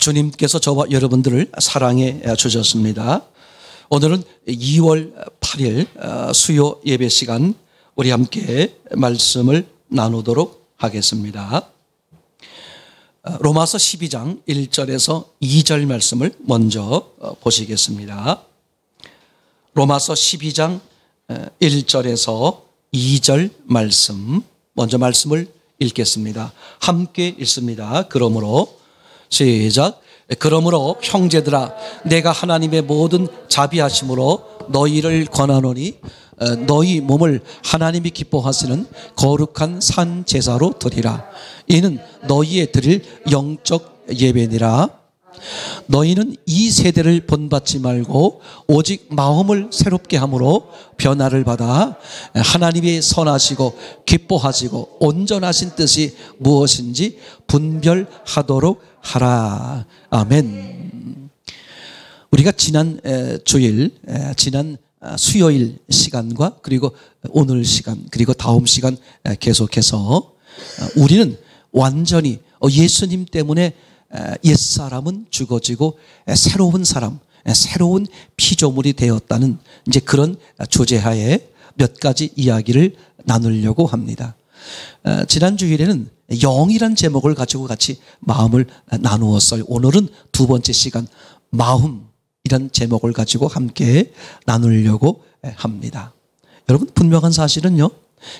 주님께서 저와 여러분들을 사랑해 주셨습니다. 오늘은 2월 8일 수요 예배 시간 우리 함께 말씀을 나누도록 하겠습니다. 로마서 12장 1절에서 2절 말씀을 먼저 보시겠습니다. 로마서 12장 1절에서 2절 말씀, 먼저 말씀을 읽겠습니다. 함께 읽습니다. 그러므로 시작. 그러므로 형제들아, 내가 하나님의 모든 자비하심으로 너희를 권하노니 너희 몸을 하나님이 기뻐하시는 거룩한 산 제사로 드리라. 이는 너희의 드릴 영적 예배니라. 너희는 이 세대를 본받지 말고 오직 마음을 새롭게 함으로 변화를 받아 하나님의 선하시고 기뻐하시고 온전하신 뜻이 무엇인지 분별하도록 하라. 아멘. 우리가 지난 주일, 지난 수요일 시간과 그리고 오늘 시간, 그리고 다음 시간 계속해서 우리는 완전히 예수님 때문에 옛사람은 죽어지고 새로운 사람, 새로운 피조물이 되었다는 이제 그런 주제하에 몇 가지 이야기를 나누려고 합니다. 지난 주일에는 영이란 제목을 가지고 같이 마음을 나누었어요. 오늘은 두 번째 시간 마음이란 제목을 가지고 함께 나누려고 합니다. 여러분, 분명한 사실은요,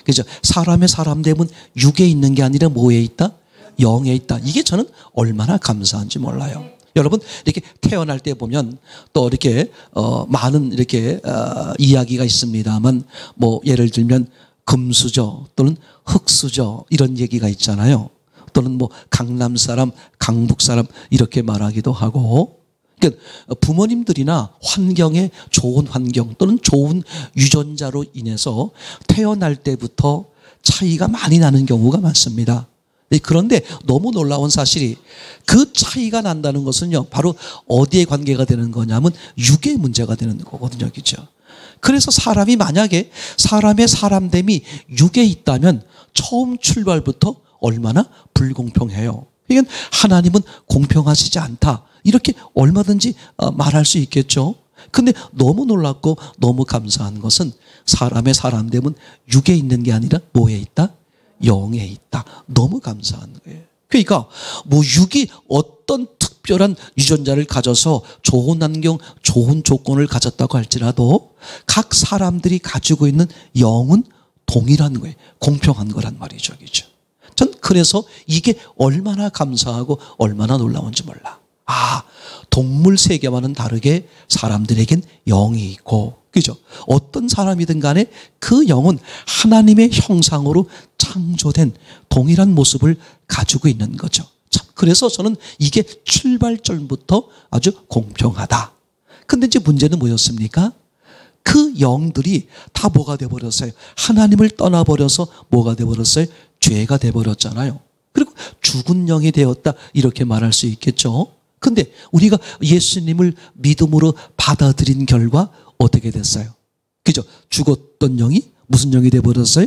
그죠? 사람의 사람됨은 육에 있는 게 아니라 뭐에 있다? 영에 있다. 이게 저는 얼마나 감사한지 몰라요. 여러분, 이렇게 태어날 때 보면 또 이렇게 많은 이렇게 이야기가 있습니다만, 뭐 예를 들면 금수저 또는 흙수저 이런 얘기가 있잖아요. 또는 뭐 강남 사람, 강북 사람 이렇게 말하기도 하고. 그러니까 부모님들이나 환경에 좋은 환경 또는 좋은 유전자로 인해서 태어날 때부터 차이가 많이 나는 경우가 많습니다. 그런데 너무 놀라운 사실이 그 차이가 난다는 것은요, 바로 어디에 관계가 되는 거냐면 육의 문제가 되는 거거든요. 그죠? 그래서 사람이 만약에 사람의 사람됨이 육에 있다면 처음 출발부터 얼마나 불공평해요. 이건 하나님은 공평하시지 않다. 이렇게 얼마든지 말할 수 있겠죠. 근데 너무 놀랍고 너무 감사한 것은 사람의 사람됨은 육에 있는 게 아니라 뭐에 있다? 영에 있다. 너무 감사한 거예요. 그러니까 뭐 육이 어떤 특별한 유전자를 가져서 좋은 환경, 좋은 조건을 가졌다고 할지라도 각 사람들이 가지고 있는 영은 동일한 거예요. 공평한 거란 말이죠. 그죠? 전 그래서 이게 얼마나 감사하고 얼마나 놀라운지 몰라. 동물 세계와는 다르게 사람들에겐 영이 있고, 그죠? 어떤 사람이든 간에 그 영은 하나님의 형상으로 창조된 동일한 모습을 가지고 있는 거죠. 참, 그래서 저는 이게 출발점부터 아주 공평하다. 근데 이제 문제는 뭐였습니까? 그 영들이 다 뭐가 돼버렸어요? 하나님을 떠나버려서 뭐가 돼버렸어요? 죄가 돼버렸잖아요. 그리고 죽은 영이 되었다. 이렇게 말할 수 있겠죠. 근데 우리가 예수님을 믿음으로 받아들인 결과 어떻게 됐어요? 그죠? 죽었던 영이 무슨 영이 돼버렸어요?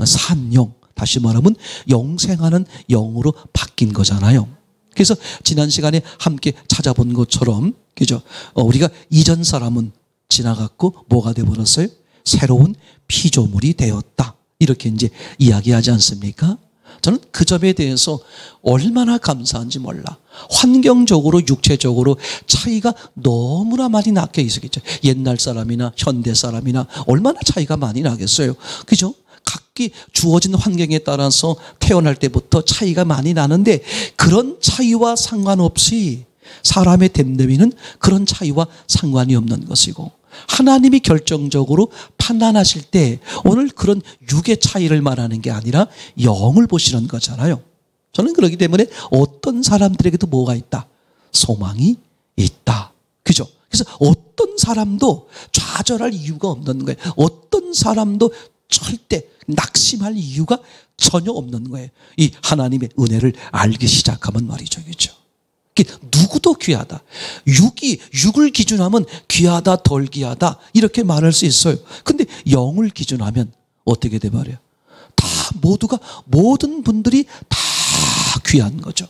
산영. 다시 말하면 영생하는 영으로 바뀐 거잖아요. 그래서 지난 시간에 함께 찾아본 것처럼, 그죠? 우리가 이전 사람은 지나갔고 뭐가 돼버렸어요? 새로운 피조물이 되었다. 이렇게 이제 이야기하지 않습니까? 저는 그 점에 대해서 얼마나 감사한지 몰라. 환경적으로 육체적으로 차이가 너무나 많이 나게 있었겠죠. 옛날 사람이나 현대 사람이나 얼마나 차이가 많이 나겠어요. 그죠? 각기 주어진 환경에 따라서 태어날 때부터 차이가 많이 나는데 그런 차이와 상관없이 사람의 됨됨이는 그런 차이와 상관이 없는 것이고, 하나님이 결정적으로 판단하실 때 오늘 그런 육의 차이를 말하는 게 아니라 영을 보시는 거잖아요. 저는 그렇기 때문에 어떤 사람들에게도 뭐가 있다? 소망이 있다. 그죠? 그래서 어떤 사람도 좌절할 이유가 없는 거예요. 어떤 사람도 절대 낙심할 이유가 전혀 없는 거예요. 이 하나님의 은혜를 알기 시작하면 말이죠. 그죠? 누구도 귀하다. 육을 기준하면 귀하다, 덜 귀하다 이렇게 말할 수 있어요. 근데 영을 기준하면 어떻게 돼버려요? 다 모두가, 모든 분들이 다 귀한 거죠.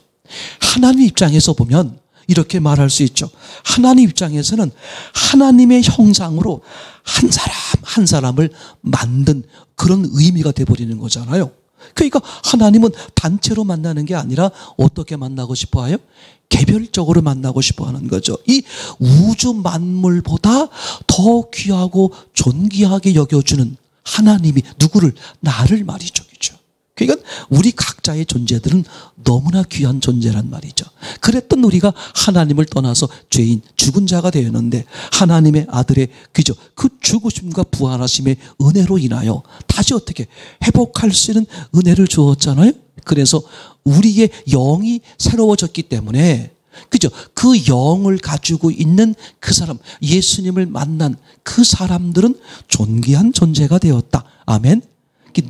하나님 입장에서 보면 이렇게 말할 수 있죠. 하나님 입장에서는 하나님의 형상으로 한 사람 한 사람을 만든 그런 의미가 돼버리는 거잖아요. 그러니까 하나님은 단체로 만나는 게 아니라 어떻게 만나고 싶어 해요? 개별적으로 만나고 싶어 하는 거죠. 이 우주 만물보다 더 귀하고 존귀하게 여겨주는 하나님이 누구를? 나를 말이죠. 그죠? 그러니까 우리 각자의 존재들은 너무나 귀한 존재란 말이죠. 그랬던 우리가 하나님을 떠나서 죄인, 죽은 자가 되었는데 하나님의 아들의 그죠? 그 죽으심과 부활하심의 은혜로 인하여 다시 어떻게 회복할 수 있는 은혜를 주었잖아요. 그래서 우리의 영이 새로워졌기 때문에 그죠? 그 영을 가지고 있는 그 사람, 예수님을 만난 그 사람들은 존귀한 존재가 되었다. 아멘.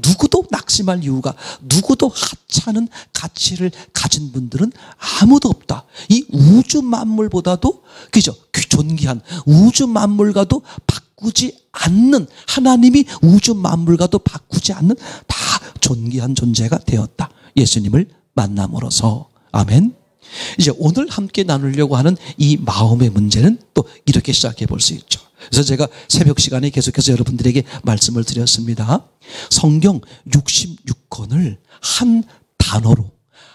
누구도 낙심할 이유가, 누구도 하찮은 가치를 가진 분들은 아무도 없다. 이 우주 만물보다도 그죠? 존귀한 우주 만물과도 바꾸지 않는, 하나님이 우주 만물과도 바꾸지 않는 다 존귀한 존재가 되었다. 예수님을 만남으로써. 아멘. 이제 오늘 함께 나누려고 하는 이 마음의 문제는 또 이렇게 시작해 볼 수 있죠. 그래서 제가 새벽 시간에 계속해서 여러분들에게 말씀을 드렸습니다. 성경 66권을 한 단어로,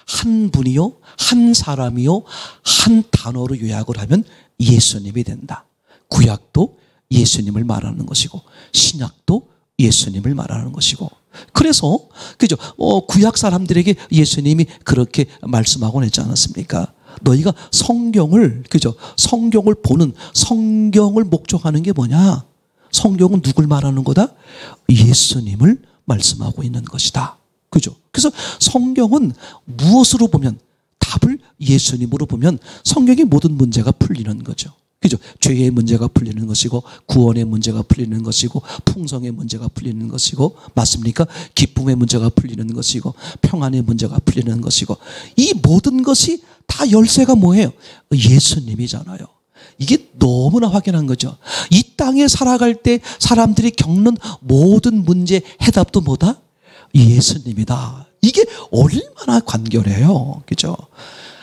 한 분이요, 한 사람이요, 한 단어로 요약을 하면 예수님이 된다. 구약도 예수님을 말하는 것이고 신약도 예수님을 말하는 것이고, 그래서 그죠? 구약 사람들에게 예수님이 그렇게 말씀하곤 했지 않았습니까? 너희가 성경을 그죠? 성경을 보는, 성경을 목적하는 게 뭐냐? 성경은 누굴 말하는 거다? 예수님을 말씀하고 있는 것이다. 그죠? 그래서 성경은 무엇으로 보면, 답을 예수님으로 보면 성경의 모든 문제가 풀리는 거죠. 그죠? 죄의 문제가 풀리는 것이고, 구원의 문제가 풀리는 것이고, 풍성의 문제가 풀리는 것이고, 맞습니까? 기쁨의 문제가 풀리는 것이고, 평안의 문제가 풀리는 것이고, 이 모든 것이 다 열쇠가 뭐예요? 예수님이잖아요. 이게 너무나 확연한 거죠. 이 땅에 살아갈 때 사람들이 겪는 모든 문제 해답도 뭐다? 예수님이다. 이게 얼마나 간결해요. 그죠?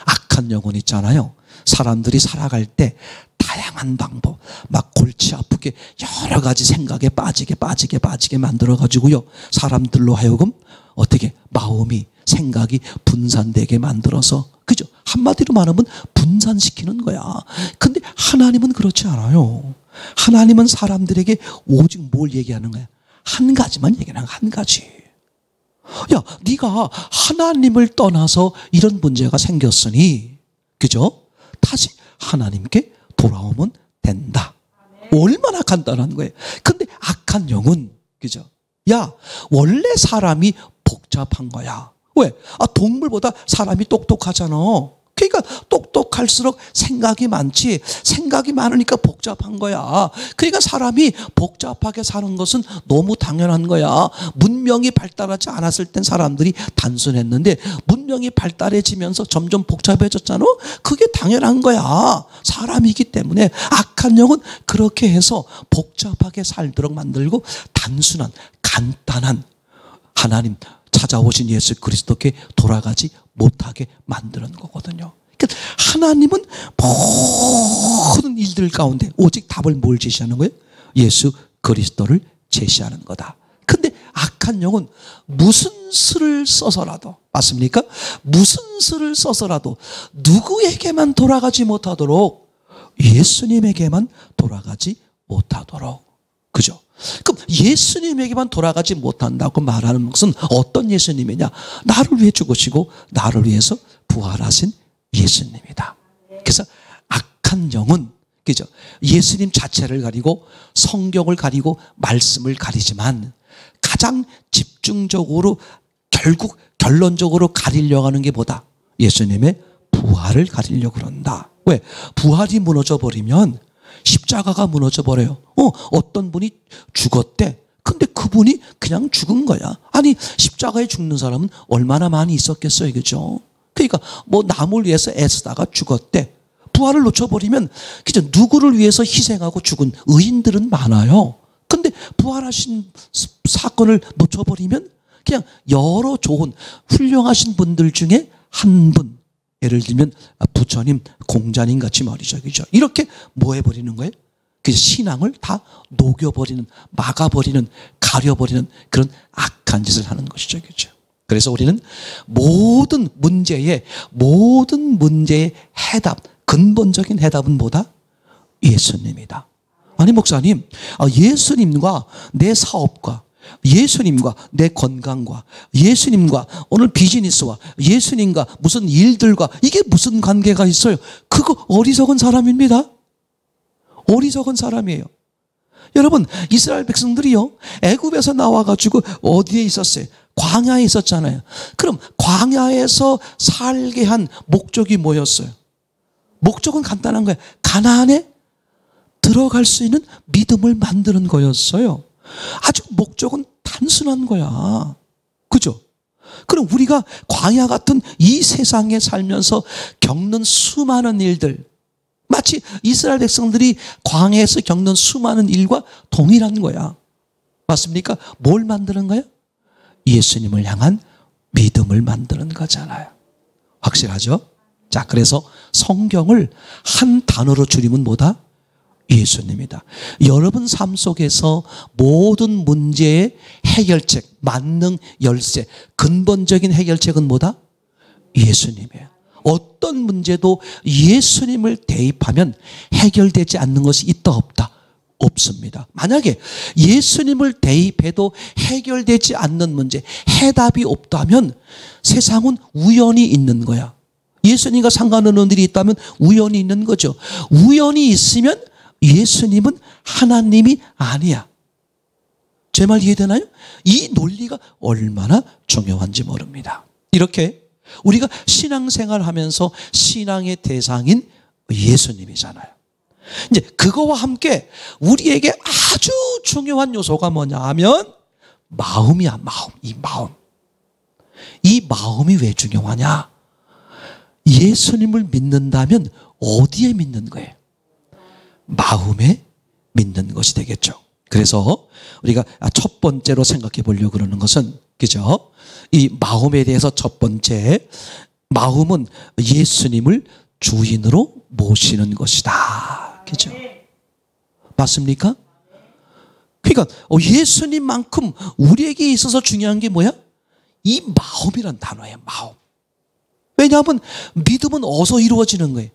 악한 영혼 있잖아요. 사람들이 살아갈 때 다양한 방법, 막 골치 아프게 여러 가지 생각에 빠지게 만들어가지고요. 사람들로 하여금 어떻게 마음이, 생각이 분산되게 만들어서, 그죠? 한마디로 말하면 분산시키는 거야. 근데 하나님은 그렇지 않아요. 하나님은 사람들에게 오직 뭘 얘기하는 거야? 한 가지만 얘기하는 거야. 한 가지. 야, 네가 하나님을 떠나서 이런 문제가 생겼으니, 그죠? 다시 하나님께 돌아오면 된다. 얼마나 간단한 거예요. 근데 악한 영은, 그죠? 야, 원래 사람이 복잡한 거야. 왜? 동물보다 사람이 똑똑하잖아. 그러니까 똑똑할수록 생각이 많지. 생각이 많으니까 복잡한 거야. 그러니까 사람이 복잡하게 사는 것은 너무 당연한 거야. 문명이 발달하지 않았을 땐 사람들이 단순했는데 문명이 발달해지면서 점점 복잡해졌잖아. 그게 당연한 거야. 사람이기 때문에 악한 영은 그렇게 해서 복잡하게 살도록 만들고, 단순한 간단한 하나님 찾아오신 예수 그리스도께 돌아가지 못하게 만드는 거거든요. 그러니까 하나님은 모든 일들 가운데 오직 답을 뭘 제시하는 거예요? 예수 그리스도를 제시하는 거다. 근데 악한 영은 무슨 수를 써서라도, 맞습니까? 무슨 수를 써서라도 누구에게만 돌아가지 못하도록, 예수님에게만 돌아가지 못하도록. 그죠? 그럼 예수님에게만 돌아가지 못한다고 말하는 것은 어떤 예수님이냐? 나를 위해 죽으시고 나를 위해서 부활하신 예수님이다. 그래서 악한 영은, 그죠? 예수님 자체를 가리고 성경을 가리고 말씀을 가리지만 가장 집중적으로 결국 결론적으로 가리려고 하는 게 뭐다? 예수님의 부활을 가리려고 그런다. 왜? 부활이 무너져 버리면 십자가가 무너져 버려요. 어떤 분이 죽었대. 근데 그분이 그냥 죽은 거야. 아니, 십자가에 죽는 사람은 얼마나 많이 있었겠어요. 그죠? 그러니까 뭐 남을 위해서 애쓰다가 죽었대. 부활을 놓쳐버리면 그죠? 누구를 위해서 희생하고 죽은 의인들은 많아요. 근데 부활하신 사건을 놓쳐버리면 그냥 여러 좋은 훌륭하신 분들 중에 한 분, 예를 들면 부처님, 공자님 같이 말이죠. 그죠? 이렇게 뭐 해버리는 거예요? 그 신앙을 다 녹여버리는, 막아버리는, 가려버리는 그런 악한 짓을 하는 것이죠. 그죠? 그래서 우리는 모든 문제의 해답, 근본적인 해답은 뭐다? 예수님이다. 아니 목사님, 예수님과 내 사업과 예수님과 내 건강과 예수님과 오늘 비즈니스와 예수님과 무슨 일들과 이게 무슨 관계가 있어요? 그거 어리석은 사람입니다. 어리석은 사람이에요. 여러분, 이스라엘 백성들이요, 애굽에서 나와가지고 어디에 있었어요? 광야에 있었잖아요. 그럼 광야에서 살게 한 목적이 뭐였어요? 목적은 간단한 거예요. 가나안에 들어갈 수 있는 믿음을 만드는 거였어요. 아주 목적은 단순한 거야. 그죠? 그럼 우리가 광야 같은 이 세상에 살면서 겪는 수많은 일들, 마치 이스라엘 백성들이 광야에서 겪는 수많은 일과 동일한 거야. 맞습니까? 뭘 만드는 거야? 예수님을 향한 믿음을 만드는 거잖아요. 확실하죠? 자, 그래서 성경을 한 단어로 줄이면 뭐다? 예수님이다. 여러분 삶 속에서 모든 문제의 해결책, 만능 열쇠, 근본적인 해결책은 뭐다? 예수님이에요. 어떤 문제도 예수님을 대입하면 해결되지 않는 것이 있다 없다? 없습니다. 만약에 예수님을 대입해도 해결되지 않는 문제, 해답이 없다면 세상은 우연히 있는 거야. 예수님과 상관없는 일이 있다면 우연히 있는 거죠. 우연히 있으면 예수님은 하나님이 아니야. 제 말 이해되나요? 이 논리가 얼마나 중요한지 모릅니다. 이렇게 우리가 신앙생활 하면서 신앙의 대상인 예수님이잖아요. 이제 그거와 함께 우리에게 아주 중요한 요소가 뭐냐 하면 마음이야, 마음. 이 마음. 이 마음이 왜 중요하냐? 예수님을 믿는다면 어디에 믿는 거예요? 마음에 믿는 것이 되겠죠. 그래서 우리가 첫 번째로 생각해 보려고 그러는 것은, 그죠? 이 마음에 대해서 첫 번째, 마음은 예수님을 주인으로 모시는 것이다. 그죠? 맞습니까? 그러니까 예수님만큼 우리에게 있어서 중요한 게 뭐야? 이 마음이란 단어예요. 마음. 왜냐하면 믿음은 어디서 이루어지는 거예요?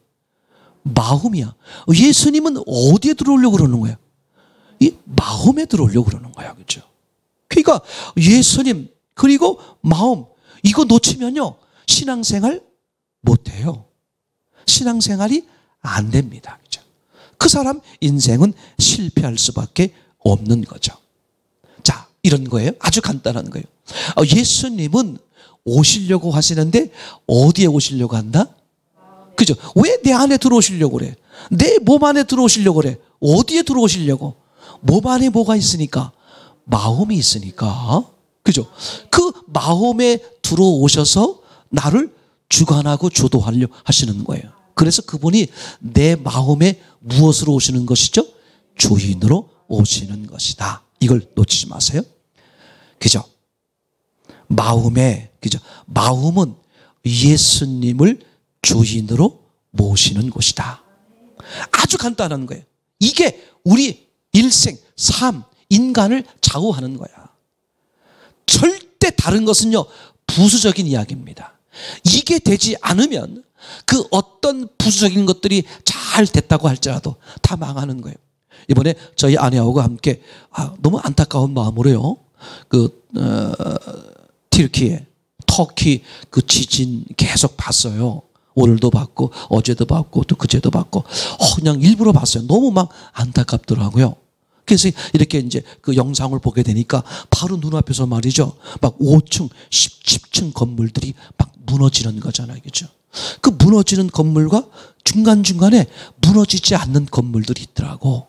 마음이야. 예수님은 어디에 들어오려고 그러는 거야? 이 마음에 들어오려고 그러는 거야. 그렇죠? 그러니까 예수님 그리고 마음 이거 놓치면요 신앙생활 못해요. 신앙생활이 안 됩니다. 그렇죠? 그 사람 인생은 실패할 수밖에 없는 거죠. 자, 이런 거예요. 아주 간단한 거예요. 예수님은 오시려고 하시는데 어디에 오시려고 한다? 그죠? 왜 내 안에 들어오시려고 그래? 내 몸 안에 들어오시려고 그래? 어디에 들어오시려고? 몸 안에 뭐가 있으니까? 마음이 있으니까. 그죠? 그 마음에 들어오셔서 나를 주관하고 주도하려 하시는 거예요. 그래서 그분이 내 마음에 무엇으로 오시는 것이죠? 주인으로 오시는 것이다. 이걸 놓치지 마세요. 그죠? 마음에, 그죠? 마음은 예수님을 주인으로 모시는 곳이다. 아주 간단한 거예요. 이게 우리 일생, 삶, 인간을 좌우하는 거야. 절대 다른 것은요, 부수적인 이야기입니다. 이게 되지 않으면 그 어떤 부수적인 것들이 잘 됐다고 할지라도 다 망하는 거예요. 이번에 저희 아내하고 함께 너무 안타까운 마음으로요, 터키 그 지진 계속 봤어요. 오늘도 봤고 어제도 봤고 또 그제도 봤고 그냥 일부러 봤어요. 너무 막 안타깝더라고요. 그래서 이렇게 이제 그 영상을 보게 되니까 바로 눈앞에서 말이죠, 막 5층, 10층 건물들이 막 무너지는 거잖아요. 그죠? 그 무너지는 건물과 중간중간에 무너지지 않는 건물들이 있더라고.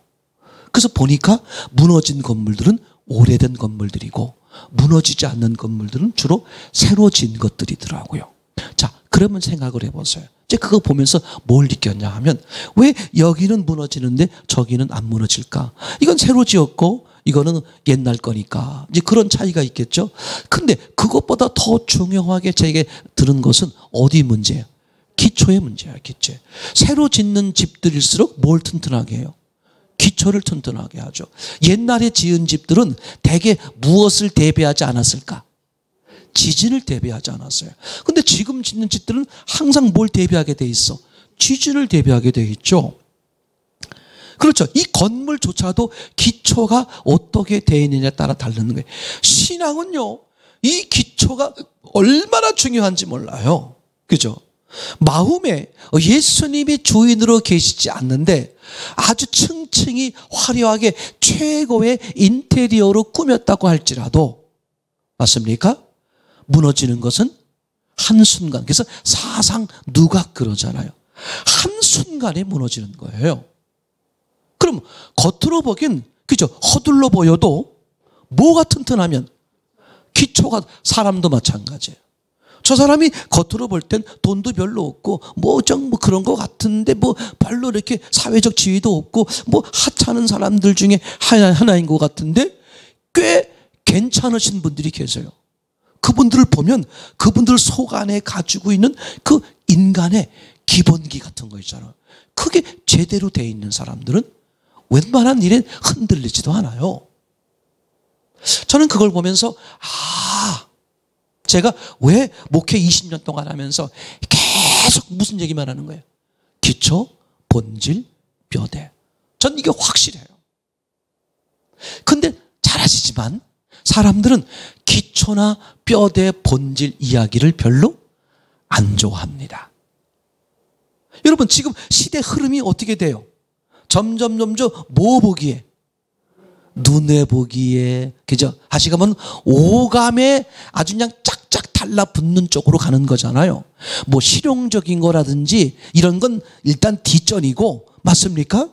그래서 보니까 무너진 건물들은 오래된 건물들이고 무너지지 않는 건물들은 주로 새로 지은 것들이더라고요. 자, 그러면 생각을 해보세요. 이제 그거 보면서 뭘 느꼈냐 하면 왜 여기는 무너지는데 저기는 안 무너질까? 이건 새로 지었고 이거는 옛날 거니까 이제 그런 차이가 있겠죠. 근데 그것보다 더 중요하게 제게 들은 것은 어디 문제예요? 기초의 문제야, 기초. 새로 짓는 집들일수록 뭘 튼튼하게 해요? 기초를 튼튼하게 하죠. 옛날에 지은 집들은 대개 무엇을 대비하지 않았을까? 지진을 대비하지 않았어요. 근데 지금 짓는 집들은 항상 뭘 대비하게 돼 있어? 지진을 대비하게 돼 있죠. 그렇죠. 이 건물조차도 기초가 어떻게 되어 있느냐에 따라 다르는 거예요. 신앙은요, 이 기초가 얼마나 중요한지 몰라요. 그죠? 마음에 예수님이 주인으로 계시지 않는데 아주 층층이 화려하게 최고의 인테리어로 꾸몄다고 할지라도, 맞습니까? 무너지는 것은 한순간. 그래서 사상 누각 그러잖아요. 한순간에 무너지는 거예요. 그럼 겉으로 보긴, 그죠? 허들로 보여도 뭐가 튼튼하면? 기초가. 사람도 마찬가지예요. 저 사람이 겉으로 볼 땐 돈도 별로 없고 뭐 그런 것 같은데 뭐 별로 이렇게 사회적 지위도 없고 뭐 하찮은 사람들 중에 하나인 것 같은데 꽤 괜찮으신 분들이 계세요. 그분들을 보면 그분들 속 안에 가지고 있는 그 인간의 기본기 같은 거 있잖아요. 그게 제대로 돼 있는 사람들은 웬만한 일에 흔들리지도 않아요. 저는 그걸 보면서 제가 왜 목회 20년 동안 하면서 계속 무슨 얘기만 하는 거예요? 기초, 본질, 뼈대. 전 이게 확실해요. 근데 잘하시지만 사람들은 기초나 뼈대, 본질 이야기를 별로 안 좋아합니다. 여러분, 지금 시대 흐름이 어떻게 돼요? 점점 뭐 보기에? 눈에 보기에, 그죠? 하시가면 오감에 아주 그냥 짝짝 달라붙는 쪽으로 가는 거잖아요. 뭐 실용적인 거라든지 이런 건 일단 뒷전이고, 맞습니까?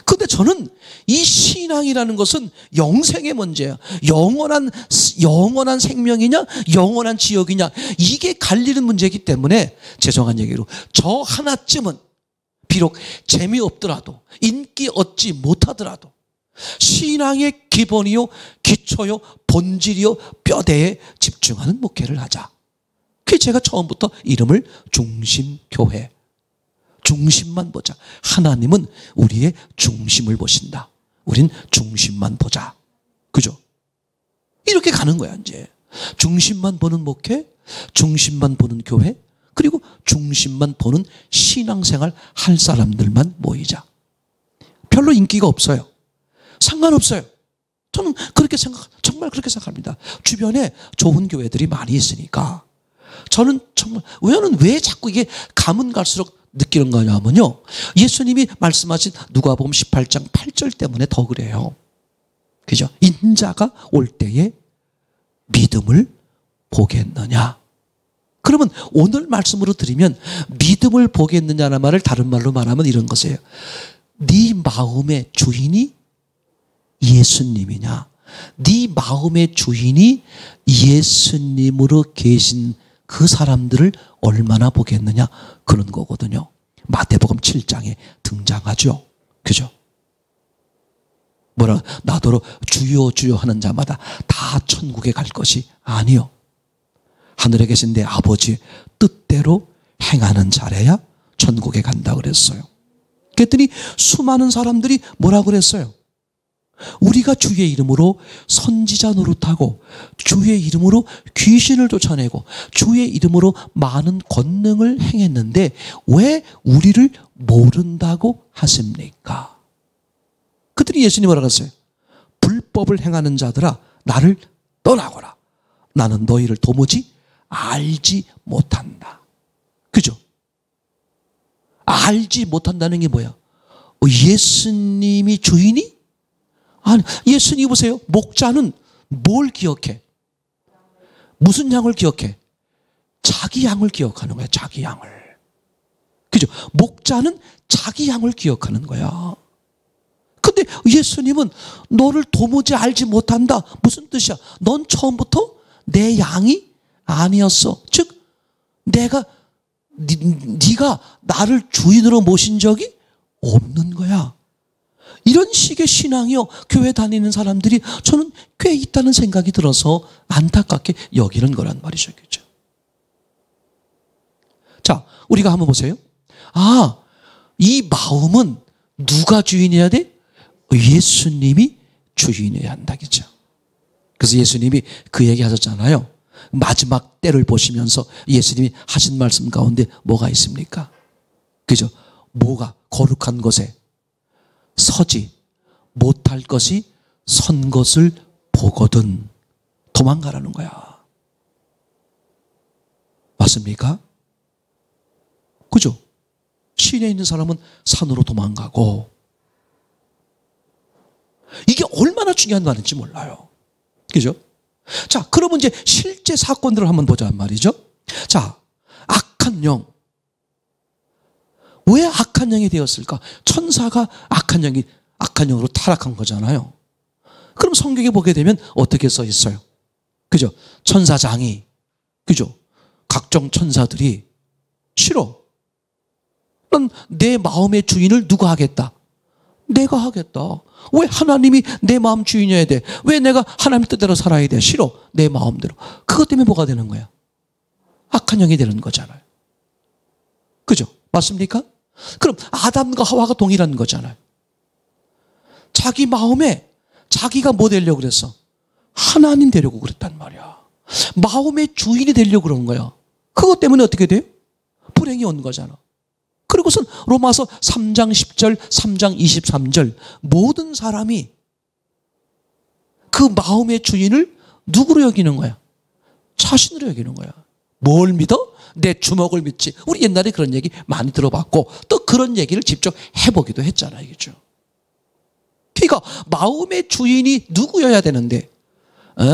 근데 저는 이 신앙이라는 것은 영생의 문제야. 영원한 생명이냐, 영원한 지옥이냐, 이게 갈리는 문제이기 때문에, 죄송한 얘기로, 저 하나쯤은 비록 재미없더라도, 인기 얻지 못하더라도 신앙의 기본이요, 기초요, 본질이요, 뼈대에 집중하는 목회를 하자. 그게 제가 처음부터 이름을 중심교회, 중심만 보자. 하나님은 우리의 중심을 보신다. 우린 중심만 보자. 그죠? 이렇게 가는 거야, 이제. 중심만 보는 목회, 중심만 보는 교회, 그리고 중심만 보는 신앙생활 할 사람들만 모이자. 별로 인기가 없어요. 상관없어요. 저는 정말 그렇게 생각합니다. 주변에 좋은 교회들이 많이 있으니까. 저는 정말, 왜 자꾸 이게 가면 갈수록 느끼는 거냐면요, 예수님이 말씀하신 누가복음 18장 8절 때문에 더 그래요. 그죠? 인자가 올 때에 믿음을 보겠느냐. 그러면 오늘 말씀으로 드리면 믿음을 보겠느냐는 말을 다른 말로 말하면 이런 것이에요. 네 마음의 주인이 예수님이냐, 네 마음의 주인이 예수님으로 계신 그 사람들을 얼마나 보겠느냐, 그런 거거든요. 마태복음 7장에 등장하죠. 그죠? 나더러 주여 주여 하는 자마다 다 천국에 갈 것이 아니요, 하늘에 계신 내 아버지의 뜻대로 행하는 자래야 천국에 간다 그랬어요. 그랬더니 수많은 사람들이 뭐라 그랬어요? 우리가 주의 이름으로 선지자 노릇하고 주의 이름으로 귀신을 쫓아내고 주의 이름으로 많은 권능을 행했는데 왜 우리를 모른다고 하십니까? 그들이 예수님 뭐라고 했어요? 불법을 행하는 자들아, 나를 떠나거라. 나는 너희를 도무지 알지 못한다. 그죠? 알지 못한다는 게 뭐야? 예수님이 주인이? 아니, 예수님 보세요. 목자는 뭘 기억해? 무슨 양을 기억해? 자기 양을 기억하는 거야. 자기 양을. 그죠? 목자는 자기 양을 기억하는 거야. 근데 예수님은 너를 도무지 알지 못한다. 무슨 뜻이야? 넌 처음부터 내 양이 아니었어. 즉 네가 나를 주인으로 모신 적이 없는 거야. 이런 식의 신앙이요, 교회 다니는 사람들이 저는 꽤 있다는 생각이 들어서 안타깝게 여기는 거란 말이죠. 그죠? 자, 우리가 한번 보세요. 아, 이 마음은 누가 주인이어야 돼? 예수님이 주인이어야 한다겠죠. 그래서 예수님이 그 얘기 하셨잖아요. 마지막 때를 보시면서 예수님이 하신 말씀 가운데 뭐가 있습니까? 그죠? 뭐가 거룩한 것에 서지 못할 것이 선 것을 보거든 도망가라는 거야. 맞습니까? 그죠? 시내 있는 사람은 산으로 도망가고, 이게 얼마나 중요한 말인지 몰라요. 그죠? 자, 그러면 이제 실제 사건들을 한번 보자 말이죠. 자, 악한 영. 왜 악한 영이 되었을까? 천사가 악한 영으로 타락한 거잖아요. 그럼 성경에 보게 되면 어떻게 써 있어요? 그죠? 천사장이, 그죠? 각종 천사들이 싫어. 넌 내 마음의 주인을 누가 하겠다? 내가 하겠다. 왜 하나님이 내 마음 주인이어야 돼? 왜 내가 하나님 뜻대로 살아야 돼? 싫어. 내 마음대로. 그것 때문에 뭐가 되는 거야? 악한 영이 되는 거잖아요. 그죠? 맞습니까? 그럼 아담과 하와가 동일한 거잖아요. 자기 마음에 자기가 뭐 되려고 그랬어? 하나님 되려고 그랬단 말이야. 마음의 주인이 되려고 그런 거야. 그것 때문에 어떻게 돼요? 불행이 온 거잖아. 그리고선 로마서 3장 10절, 3장 23절 모든 사람이 그 마음의 주인을 누구로 여기는 거야? 자신으로 여기는 거야. 뭘 믿어? 내 주먹을 믿지. 우리 옛날에 그런 얘기 많이 들어봤고 또 그런 얘기를 직접 해보기도 했잖아요. 그죠? 그러니까 마음의 주인이 누구여야 되는데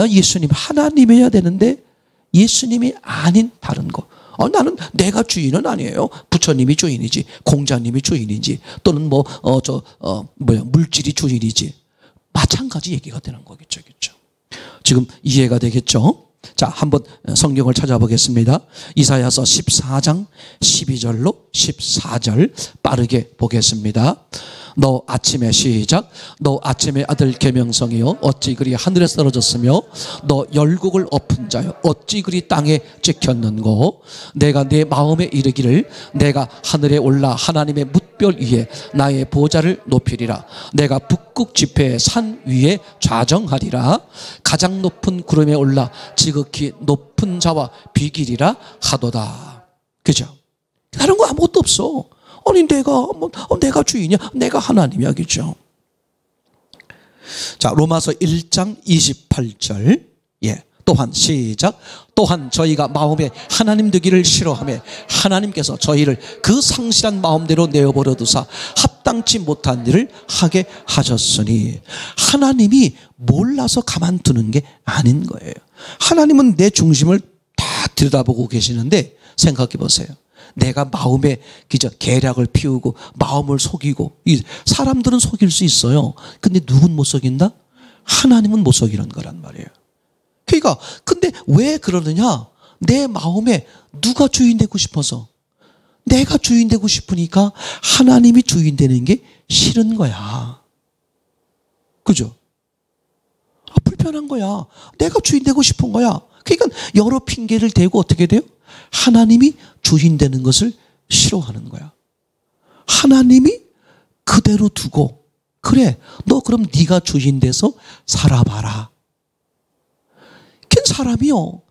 예수님 하나님이어야 되는데 예수님이 아닌 다른 거. 나는 내가 주인은 아니에요. 부처님이 주인이지, 공자님이 주인이지, 또는 물질이 주인이지. 마찬가지 얘기가 되는 거겠죠, 그렇죠? 지금 이해가 되겠죠? 자, 한번 성경을 찾아보겠습니다. 이사야서 14장 12절로 14절 빠르게 보겠습니다. 너 아침에 시작. 너 아침의 아들 계명성이여 어찌 그리 하늘에 떨어졌으며 너 열국을 엎은 자여 어찌 그리 땅에 찍혔는고. 내가 내 마음에 이르기를 내가 하늘에 올라 하나님의 뭇별 위에 나의 보좌를 높이리라. 내가 북극 지폐의 산 위에 좌정하리라. 가장 높은 구름에 올라 지극히 높은 자와 비기리라 하도다. 그죠? 다른 거 아무것도 없어. 아니 내가 주인이야. 내가 하나님이야. 그죠? 자, 로마서 1장 28절. 예. 또한 시작. 또한 저희가 마음에 하나님 되기를 싫어하며 하나님께서 저희를 그 상실한 마음대로 내어버려 두사 합당치 못한 일을 하게 하셨으니. 하나님이 몰라서 가만두는 게 아닌 거예요. 하나님은 내 중심을 다 들여다보고 계시는데 생각해 보세요. 내가 마음에 계략을 피우고 마음을 속이고, 사람들은 속일 수 있어요. 근데 누군 못 속인다? 하나님은 못 속이는 거란 말이에요. 그러니까 근데 왜 그러느냐? 내 마음에 누가 주인 되고 싶어서, 내가 주인 되고 싶으니까 하나님이 주인 되는 게 싫은 거야. 그죠? 불편한 거야. 내가 주인 되고 싶은 거야. 그러니까 여러 핑계를 대고 어떻게 돼요? 하나님이 주인 되는 것을 싫어하는 거야. 하나님이 그대로 두고, 그래, 너 그럼 네가 주인 돼서 살아봐라. 그 사람이요,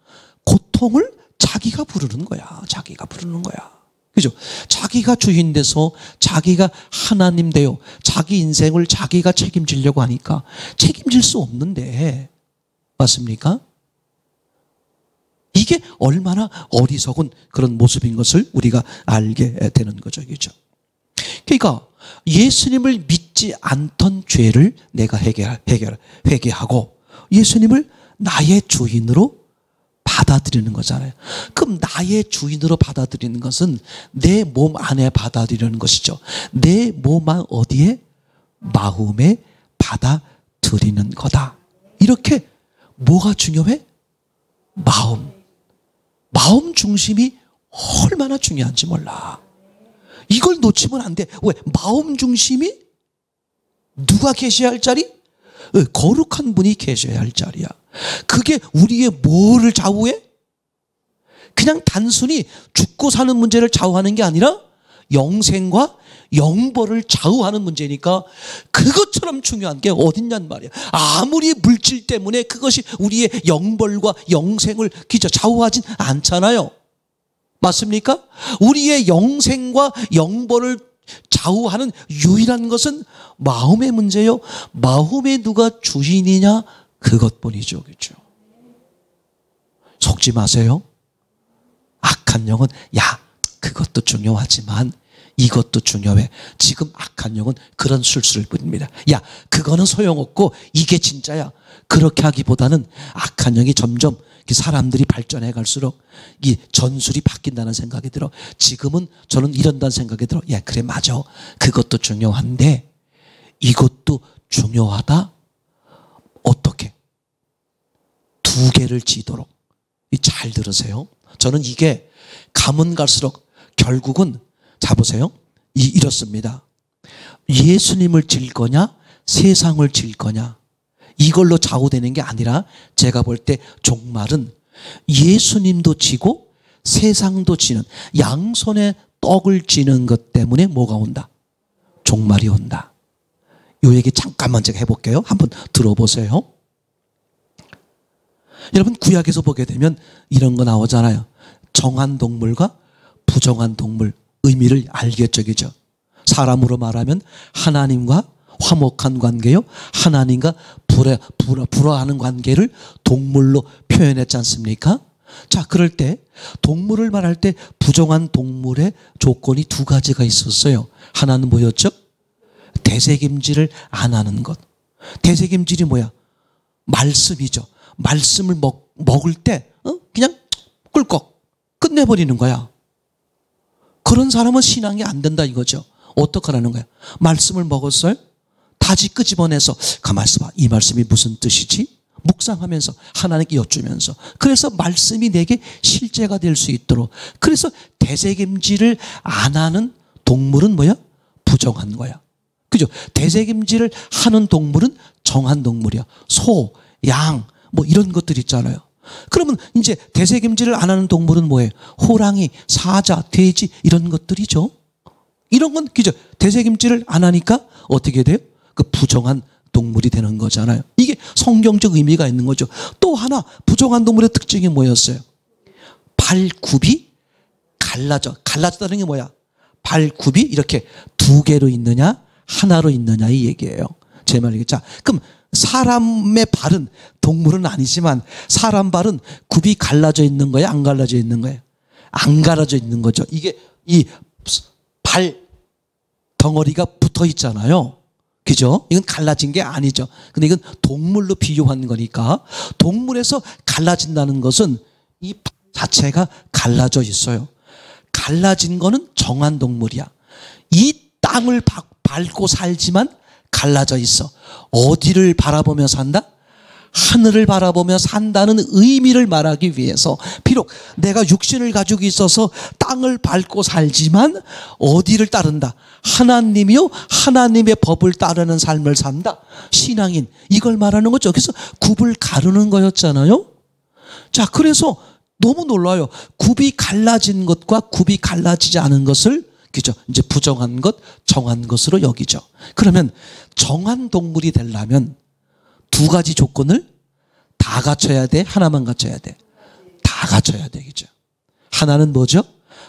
고통을 자기가 부르는 거야. 자기가 부르는 거야. 그죠? 자기가 주인 돼서 자기가 하나님 되어 자기 인생을 자기가 책임지려고 하니까 책임질 수 없는데, 맞습니까? 이게 얼마나 어리석은 그런 모습인 것을 우리가 알게 되는 거죠. 그죠? 그러니까 예수님을 믿지 않던 죄를 내가 회개하고 예수님을 나의 주인으로 받아들이는 거잖아요. 그럼 나의 주인으로 받아들이는 것은 내 몸 안에 받아들이는 것이죠. 내 몸 안 어디에? 마음에 받아들이는 거다. 이렇게 뭐가 중요해? 마음 중심이 얼마나 중요한지 몰라. 이걸 놓치면 안 돼. 왜? 마음 중심이 누가 계셔야 할 자리? 거룩한 분이 계셔야 할 자리야. 그게 우리의 뭐를 좌우해? 그냥 단순히 죽고 사는 문제를 좌우하는 게 아니라 영생과 영벌을 좌우하는 문제니까 그것처럼 중요한 게 어딨냔 말이야. 아무리 물질 때문에 그것이 우리의 영벌과 영생을 좌우하진 않잖아요. 맞습니까? 우리의 영생과 영벌을 좌우하는 유일한 것은 마음의 문제요. 마음에 누가 주인이냐 그것뿐이죠. 그렇죠? 속지 마세요. 악한 영은 야 그것도 중요하지만 이것도 중요해. 지금 악한 영은 그런 술수를 부립니다. 야 그거는 소용없고 이게 진짜야. 그렇게 하기보다는 악한 영이 점점 사람들이 발전해 갈수록 이 전술이 바뀐다는 생각이 들어. 지금은 저는 이런다는 생각이 들어. 야 그래 맞아. 그것도 중요한데 이것도 중요하다. 어떻게? 두 개를 지도록. 잘 들으세요. 저는 이게 가면 갈수록 결국은 자 보세요. 이렇습니다. 예수님을 질 거냐 세상을 질 거냐 이걸로 좌우되는 게 아니라 제가 볼 때 종말은 예수님도 지고 세상도 지는 양손에 떡을 쥐는 것 때문에 뭐가 온다? 종말이 온다. 이 얘기 잠깐만 제가 해볼게요. 한번 들어보세요. 여러분 구약에서 보게 되면 이런 거 나오잖아요. 정한 동물과 부정한 동물 의미를 알겠죠. 그죠? 사람으로 말하면 하나님과 화목한 관계요. 하나님과 불화하는 관계를 동물로 표현했지 않습니까? 자, 그럴 때 동물을 말할 때 부정한 동물의 조건이 두 가지가 있었어요. 하나는 뭐였죠? 되새김질을 안 하는 것. 되새김질이 뭐야? 말씀이죠. 말씀을 먹을 때 그냥 꿀꺽 끝내버리는 거야. 그런 사람은 신앙이 안 된다 이거죠. 어떡하라는 거야? 말씀을 먹었어요? 다시 끄집어내서 가만히 있어봐. 이 말씀이 무슨 뜻이지? 묵상하면서 하나님께 여쭈면서 그래서 말씀이 내게 실제가 될 수 있도록 그래서 되새김질을 안 하는 동물은 뭐야? 부정한 거야. 그죠? 되새김질을 하는 동물은 정한 동물이야. 소, 양 뭐 이런 것들 있잖아요. 그러면 이제 되새김질을 안 하는 동물은 뭐예요? 호랑이, 사자, 돼지 이런 것들이죠. 이런 건 그죠? 되새김질을 안 하니까 어떻게 돼요? 그 부정한 동물이 되는 거잖아요. 이게 성경적 의미가 있는 거죠. 또 하나 부정한 동물의 특징이 뭐였어요? 발굽이 갈라졌다는 게 뭐야? 발굽이 이렇게 두 개로 있느냐 하나로 있느냐 이 얘기예요. 제 말이겠죠. 그럼 사람의 발은 동물은 아니지만 사람 발은 굽이 갈라져 있는 거예요? 안 갈라져 있는 거예요? 안 갈라져 있는 거죠. 이게 이 발 덩어리가 붙어 있잖아요. 그죠? 이건 갈라진 게 아니죠. 근데 이건 동물로 비유한 거니까 동물에서 갈라진다는 것은 이 자체가 갈라져 있어요. 갈라진 거는 정한 동물이야. 이 땅을 밟고 살지만 갈라져 있어. 어디를 바라보며 산다? 하늘을 바라보며 산다는 의미를 말하기 위해서 비록 내가 육신을 가지고 있어서 땅을 밟고 살지만 어디를 따른다? 하나님이요 하나님의 법을 따르는 삶을 산다. 신앙인 이걸 말하는 거죠. 그래서 굽을 가르는 거였잖아요. 자, 그래서 너무 놀라요. 굽이 갈라진 것과 굽이 갈라지지 않은 것을 그죠? 이제 부정한 것, 정한 것으로 여기죠. 그러면 정한 동물이 되려면 두 가지 조건을 다 갖춰야 돼? 하나만 갖춰야 돼? 다 갖춰야 되겠죠. 하나는 뭐죠?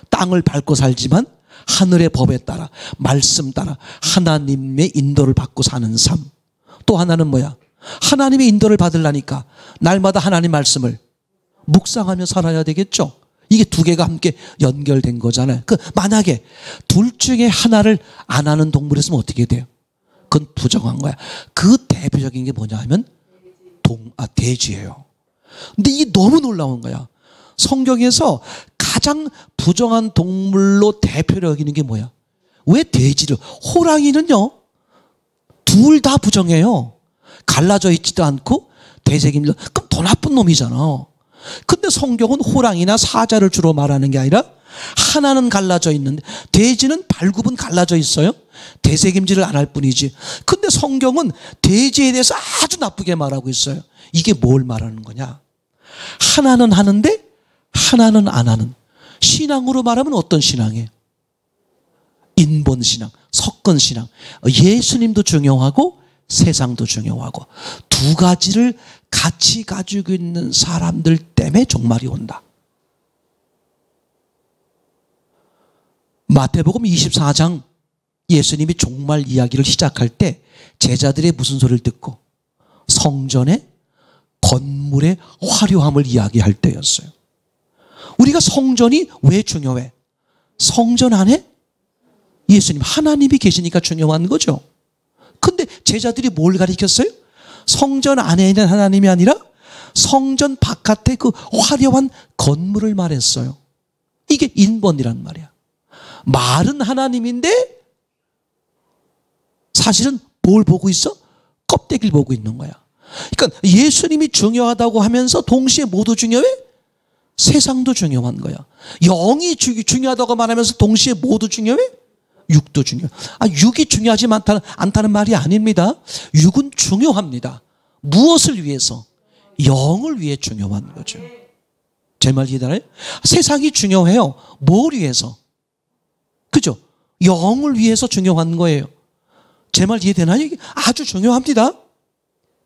땅을 밟고 살지만 하늘의 법에 따라 말씀 따라 하나님의 인도를 받고 사는 삶. 또 하나는 뭐야? 하나님의 인도를 받으려니까 날마다 하나님 말씀을 묵상하며 살아야 되겠죠. 이게 두 개가 함께 연결된 거잖아요. 만약에 둘 중에 하나를 안 하는 동물이 있으면 어떻게 돼요? 그건 부정한 거야. 그 대표적인 게 뭐냐 하면 돼지예요. 근데 이게 너무 놀라운 거야. 성경에서 가장 부정한 동물로 대표로 여기는 게 뭐야? 왜 돼지를? 호랑이는요, 둘 다 부정해요. 갈라져 있지도 않고 되새김질. 그럼 더 나쁜 놈이잖아. 근데 성경은 호랑이나 사자를 주로 말하는 게 아니라 하나는 갈라져 있는데 돼지는 발굽은 갈라져 있어요. 되새김질을 안 할 뿐이지. 근데 성경은 돼지에 대해서 아주 나쁘게 말하고 있어요. 이게 뭘 말하는 거냐? 하나는 하는데 하나는 안 하는 신앙으로 말하면 어떤 신앙이에요? 인본신앙, 석권신앙. 예수님도 중요하고 세상도 중요하고 두 가지를 같이 가지고 있는 사람들 때문에 종말이 온다. 마태복음 24장 예수님이 종말 이야기를 시작할 때 제자들의 무슨 소리를 듣고 성전의 건물의 화려함을 이야기할 때였어요. 우리가 성전이 왜 중요해? 성전 안에 예수님 하나님이 계시니까 중요한 거죠. 근데 제자들이 뭘 가르쳤어요? 성전 안에 있는 하나님이 아니라 성전 바깥의 그 화려한 건물을 말했어요. 이게 인본이란 말이야. 말은 하나님인데 사실은 뭘 보고 있어? 껍데기를 보고 있는 거야. 그러니까 예수님이 중요하다고 하면서 동시에 모두 중요해? 세상도 중요한 거야. 영이 중요하다고 말하면서 동시에 모두 중요해? 육도 중요해. 육이 중요하지 않다는 말이 아닙니다. 육은 중요합니다. 무엇을 위해서? 영을 위해 중요한 거죠. 제 말 이해되나요? 세상이 중요해요. 뭘 위해서? 그죠? 영을 위해서 중요한 거예요. 제 말 이해되나요? 이게 아주 중요합니다.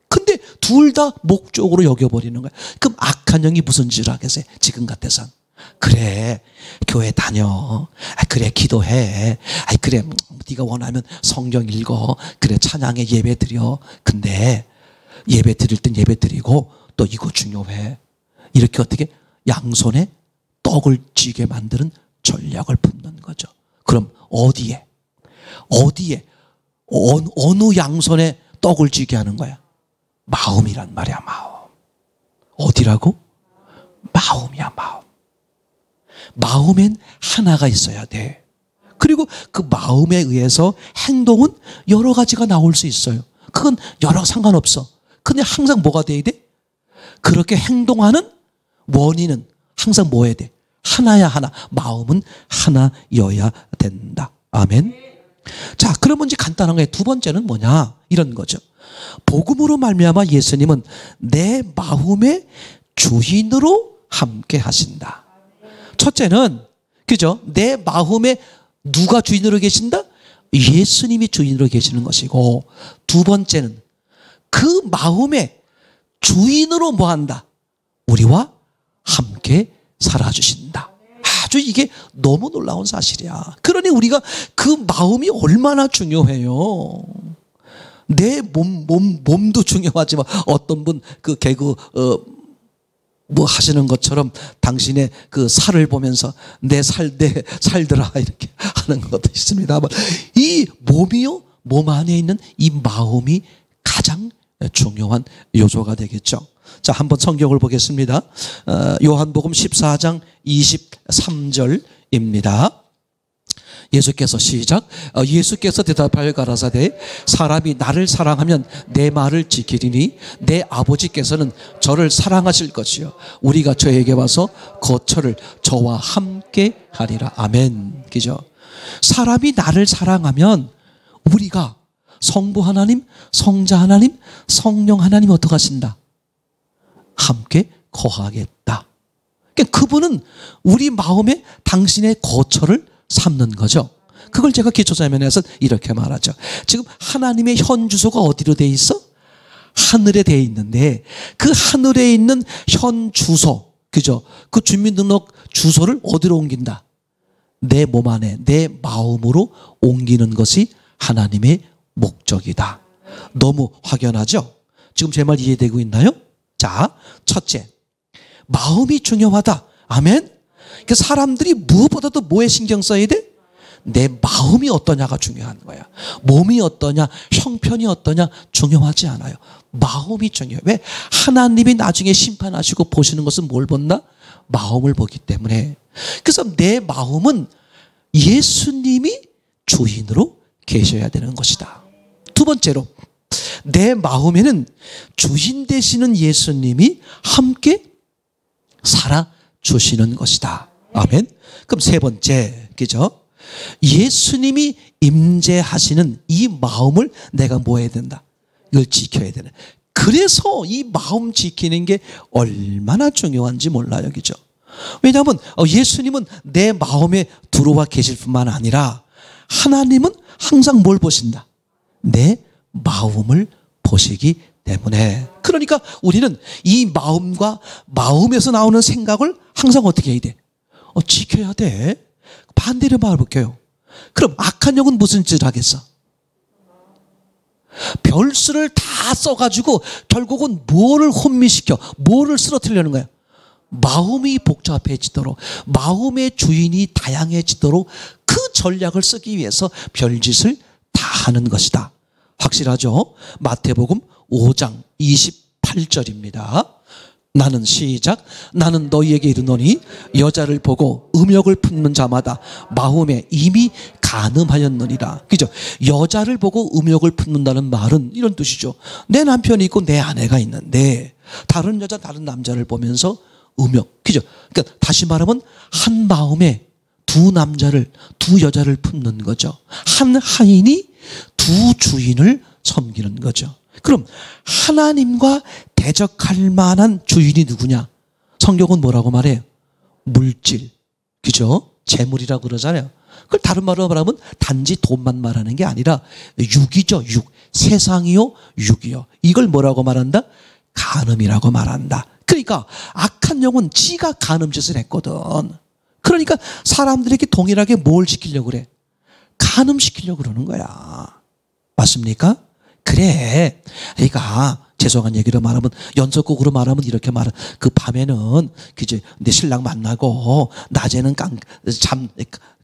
근데 둘 다 목적으로 여겨버리는 거예요. 그럼 악한 영이 무슨 짓을 하겠어요? 지금 같아선. 그래, 교회 다녀. 그래, 기도해. 그래, 네가 원하면 성경 읽어. 그래, 찬양에 예배 드려. 근데 예배 드릴 땐 예배 드리고 또 이거 중요해. 이렇게 어떻게 양손에 떡을 쥐게 만드는 전략을 품는 거죠. 그럼 어디에 어느 양손에 떡을 쥐게 하는 거야? 마음이란 말이야. 마음. 어디라고? 마음이야. 마음. 마음엔 하나가 있어야 돼. 그리고 그 마음에 의해서 행동은 여러 가지가 나올 수 있어요. 그건 여러 상관없어. 근데 항상 뭐가 돼야 돼? 그렇게 행동하는 원인은 항상 뭐 해야 돼? 하나야 하나. 마음은 하나여야 된다. 아멘. 자, 그러면 이제 간단한 거예요. 두 번째는 뭐냐? 이런 거죠. 복음으로 말미암아 예수님은 내 마음의 주인으로 함께 하신다. 첫째는 그죠? 내 마음에 누가 주인으로 계신다? 예수님이 주인으로 계시는 것이고, 두 번째는 그 마음의 주인으로 뭐한다? 우리와 함께 살아주신다. 아주 이게 너무 놀라운 사실이야. 그러니 우리가 그 마음이 얼마나 중요해요. 내 몸도 중요하지만 어떤 분 그 개그 뭐 하시는 것처럼 당신의 그 살을 보면서 내 살들아 이렇게 하는 것도 있습니다만, 이 몸이요, 몸 안에 있는 이 마음이 가장 중요한 요소가 되겠죠. 자, 한번 성경을 보겠습니다. 요한복음 14장 23절입니다. 예수께서 시작. 예수께서 대답하여 가라사대 사람이 나를 사랑하면 내 말을 지키리니 내 아버지께서는 저를 사랑하실 것이요 우리가 저에게 와서 거처를 저와 함께 하리라. 아멘. 그죠? 사람이 나를 사랑하면 우리가 성부 하나님, 성자 하나님, 성령 하나님 어떻게 하신다? 함께 거하겠다. 그러니까 그분은 우리 마음에 당신의 거처를 삼는 거죠. 그걸 제가 기초자면에서 이렇게 말하죠. 지금 하나님의 현 주소가 어디로 돼 있어? 하늘에 돼 있는데 그 하늘에 있는 현 주소, 그죠? 그 주민등록 주소를 어디로 옮긴다? 내 몸 안에, 내 마음으로 옮기는 것이 하나님의 목적이다. 너무 확연하죠? 지금 제 말 이해되고 있나요? 자, 첫째, 마음이 중요하다. 아멘. 그 사람들이 무엇보다도 뭐에 신경 써야 돼? 내 마음이 어떠냐가 중요한 거야. 몸이 어떠냐, 형편이 어떠냐 중요하지 않아요. 마음이 중요해. 왜? 하나님이 나중에 심판하시고 보시는 것은 뭘 본다? 마음을 보기 때문에. 그래서 내 마음은 예수님이 주인으로 계셔야 되는 것이다. 두 번째로, 내 마음에는 주인 되시는 예수님이 함께 살아주시는 것이다. 아멘. 그럼 세 번째, 그죠? 예수님이 임재하시는 이 마음을 내가 뭐 해야 된다? 이걸 지켜야 되는. 그래서 이 마음 지키는 게 얼마나 중요한지 몰라요. 그죠? 왜냐하면 예수님은 내 마음에 들어와 계실 뿐만 아니라 하나님은 항상 뭘 보신다? 내 마음을 보시기 때문에. 그러니까 우리는 이 마음과 마음에서 나오는 생각을 항상 어떻게 해야 돼? 지켜야 돼. 반대로 말해볼게요. 그럼 악한 영은 무슨 짓을 하겠어? 별수를 다 써가지고 결국은 뭐를 혼미시켜? 뭐를 쓰러뜨리려는 거야? 마음이 복잡해지도록, 마음의 주인이 다양해지도록 그 전략을 쓰기 위해서 별짓을 다 하는 것이다. 확실하죠? 마태복음 5장 28절입니다. 나는 시작. 나는 너희에게 이르노니 여자를 보고 음욕을 품는 자마다 마음에 이미 간음하였느니라. 그죠? 여자를 보고 음욕을 품는다는 말은 이런 뜻이죠. 내 남편이 있고 내 아내가 있는데 다른 여자 다른 남자를 보면서 음욕. 그죠? 그러니까 다시 말하면 한 마음에 두 남자를 두 여자를 품는 거죠. 한 하인이 두 주인을 섬기는 거죠. 그럼 하나님과 대적할 만한 주인이 누구냐? 성경은 뭐라고 말해요? 물질, 그죠? 재물이라고 그러잖아요. 그걸 다른 말로 말하면 단지 돈만 말하는 게 아니라 육이죠. 육. 세상이요, 육이요. 이걸 뭐라고 말한다? 간음이라고 말한다. 그러니까 악한 영은 지가 간음짓을 했거든. 그러니까 사람들에게 동일하게 뭘 시키려고 그래? 간음시키려고 그러는 거야. 맞습니까? 그래. 그러니까 죄송한 얘기로 말하면 연속곡으로 말하면 이렇게 말해. 그 밤에는 그제 내 신랑 만나고 낮에는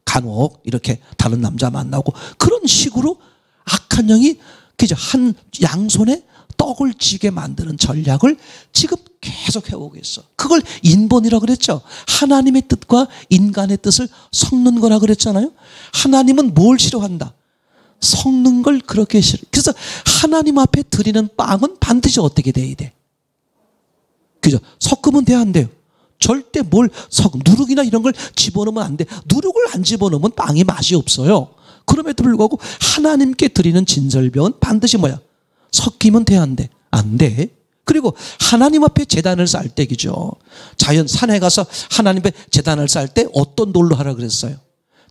간혹 이렇게 다른 남자 만나고 그런 식으로 악한 영이 그죠 한 양손에 떡을 쥐게 만드는 전략을 지금 계속 해오고 있어. 그걸 인본이라고 그랬죠. 하나님의 뜻과 인간의 뜻을 섞는 거라 그랬잖아요. 하나님은 뭘 싫어한다? 섞는 걸 그렇게 싫어. 그래서 하나님 앞에 드리는 빵은 반드시 어떻게 돼야 돼? 그죠? 섞으면 돼, 안 돼요? 절대 누룩이나 이런 걸 집어넣으면 안 돼. 누룩을 안 집어넣으면 빵이 맛이 없어요. 그럼에도 불구하고 하나님께 드리는 진설병은 반드시 뭐야? 섞이면 돼, 안 돼? 안 돼. 그리고 하나님 앞에 제단을 쌓을 때, 그죠? 자연 산에 가서 하나님 앞에 제단을 쌓을 때 어떤 돌로 하라 그랬어요?